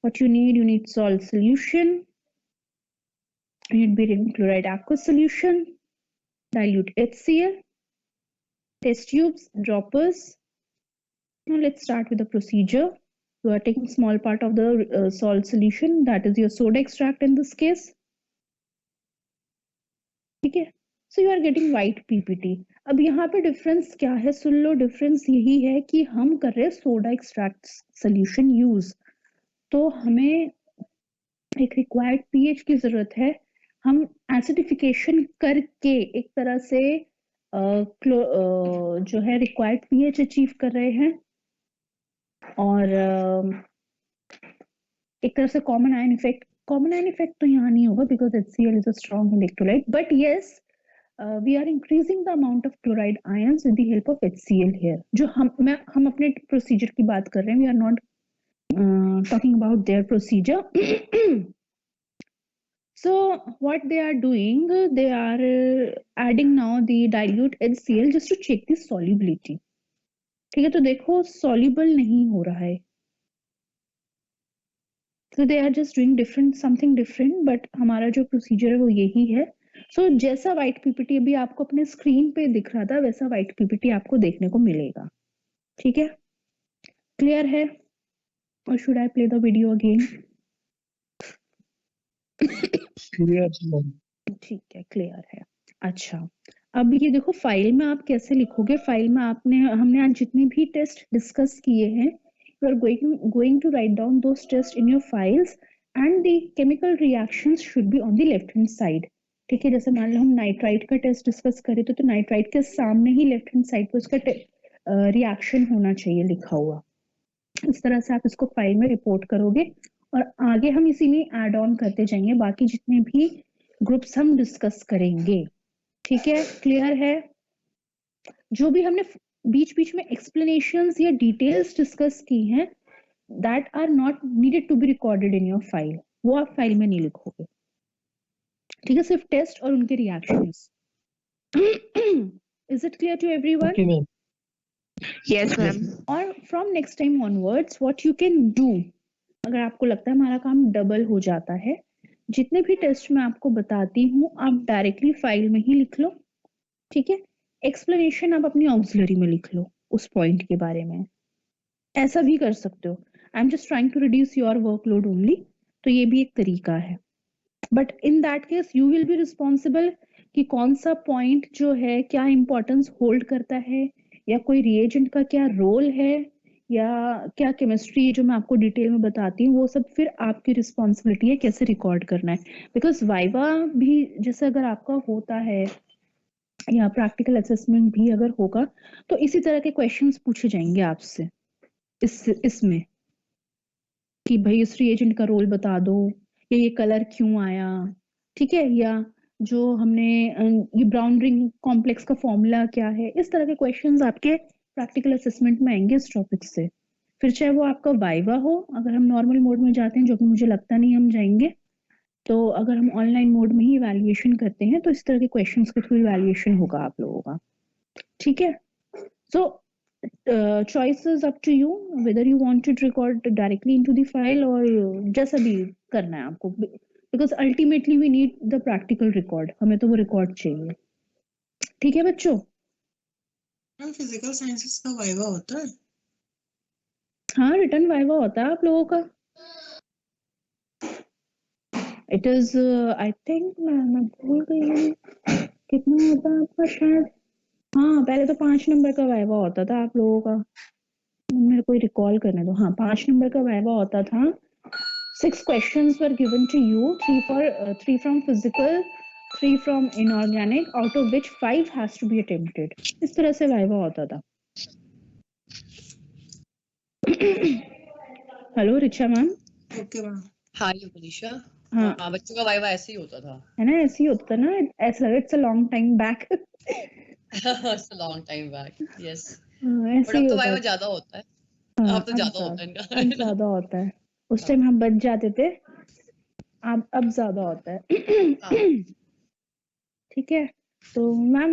What you need salt solution. You need barium chloride aqueous solution, dilute HCl, test tubes, droppers. Now let's start with the procedure. You are taking small part of the salt solution, that is your soda extract in this case. ठीक है? So you are getting white PPT. अब यहाँ पे difference क्या है? सुन लो, difference यही है कि हम कर रहे हैं सोडा एक्सट्रैक्ट सोल्यूशन यूज, तो हमें एक रिक्वायर्ड पीएच की जरूरत है. हम एसिडिफिकेशन करके एक तरह से जो है रिक्वायर्ड पीएच अचीव कर रहे हैं, और एक तरह से कॉमन आयन इफेक्ट तो यहाँ नहीं होगा because HCl is a strong electrolyte, but yes we are increasing the amount of chloride ions with the help of HCl here. जो हम अपने procedure की बात कर रहे हैं, we are not talking about their procedure. So what they are doing, they are adding now the dilute HCl just to check the solubility. ठीक है? तो देखो soluble नहीं हो रहा है. So they are just doing something different, but हमारा जो procedure है वो यही है. So जैसा व्हाइट पीपीटी अभी आपको अपने स्क्रीन पे दिख रहा था, वैसा व्हाइट पीपीटी आपको देखने को मिलेगा. ठीक है? क्लियर है? और should I play the video again? ठीक है, क्लियर है. अच्छा, अब ये देखो फाइल में आप कैसे लिखोगे. फाइल में हमने आज जितने भी टेस्ट डिस्कस किए हैं, you are going to write down those test in your files, and the chemical reactions should be on the left hand side. ठीक है? जैसे मान लो हम नाइट्राइट का टेस्ट डिस्कस करें तो नाइट्राइट के सामने ही लेफ्ट हैंड साइड पे उसका रिएक्शन होना चाहिए लिखा हुआ. इस तरह से आप इसको फाइल में रिपोर्ट करोगे, और आगे हम इसी में ऐड ऑन करते जाएंगे बाकी जितने भी ग्रुप्स हम डिस्कस करेंगे. ठीक है? क्लियर है? जो भी हमने बीच बीच में एक्सप्लेनेशंस या डिटेल्स डिस्कस की हैं, that are not needed to be recorded in your file. वो आप फाइल में नहीं लिखोगे. ठीक है? सिर्फ टेस्ट और उनके reactions. Is it clear to everyone? Okay ma'am. Yes ma'am. और from next time onwards what you can do, अगर आपको लगता है हमारा काम डबल हो जाता है, जितने भी टेस्ट मैं आपको बताती हूँ आप डायरेक्टली फाइल में ही लिख लो. ठीक है? एक्सप्लेनेशन आप अपनी ऑक्सिलरी में लिख लो उस पॉइंट के बारे में. ऐसा भी कर सकते हो. I am just trying to reduce your workload only. तो ये भी एक तरीका है. But in that case you will be responsible कि कौन सा पॉइंट जो है क्या इंपॉर्टेंस होल्ड करता है, या कोई रिएजेंट का क्या रोल है, या क्या केमिस्ट्री जो मैं आपको डिटेल में बताती हूँ, वो सब फिर आपकी रिस्पॉन्सिबिलिटी है कैसे रिकॉर्ड करना है. बिकॉज वाइवा भी जैसे अगर आपका होता है या प्रैक्टिकल असेसमेंट भी अगर होगा, तो इसी तरह के क्वेश्चंस पूछे जाएंगे आपसे इसमें कि भाई इस रिएजेंट का रोल बता दो, या ये कलर क्यों आया. ठीक है? या जो हमने ये ब्राउन रिंग कॉम्प्लेक्स का फॉर्मूला क्या है. इस तरह के क्वेश्चंस आपके प्रैक्टिकल असेसमेंट में आएंगे इस टॉपिक से. फिर चाहे वो आपका वाइवा हो, अगर हम नॉर्मल मोड में जाते हैं, जो कि मुझे लगता नहीं हम जाएंगे, तो अगर हम ऑनलाइन मोड में ही इवैल्यूएशन करते हैं तो इस तरह के क्वेश्चंस के थ्रू इवैल्यूएशन होगा आप लोगों का, ठीक है। सो choice is up to you whether you want to record directly into the file or just अभी करना है आपको, because ultimately we need the practical record, हमें तो वो रिकॉर्ड चाहिए, ठीक है बच्चों। मैम फिजिकल साइंसेस का वाइवा होता है? हाँ, रिटर्न वाइवा होता है आप लोगों का। इट इज आई थिंक मैं भूल गई हूँ कितना होता है आपका शायद। हाँ, पहले तो 5 नंबर का वाइवा होता था आप लोगों का, मेरे को रिकॉल करने दो। हाँ, 5 नंबर का वाइवा होता था। 6 questions were given to you, 3 from physical, 3 from inorganic, out of which 5 has to be attempted। इस तरह से वाइवा होता था। Hello Richa ma'am. Okay ma'am. Hi Manisha. हाँ। हाँ, बच्चों का वाइवा ऐसे ही होता था, है ना, ऐसे ही होता था ना, ऐसा लगा it's a long time back. It's a long time back, yes। ऐसे बट ही अब तो होता वाइवा है। ज्यादा होता है, हाँ, अब तो ज्यादा होता है अब इनका। ज्यादा होता है। उस टाइम हम बच जाते थे, अब ज्यादा होता है। ठीक है, तो ma'am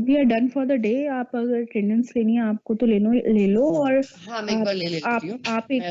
we are done for the day. आप अगर अटेंडेंस लेनी है आपको तो ले लो और हाँ, मैं एक बार ले लेती हूँ। आप एक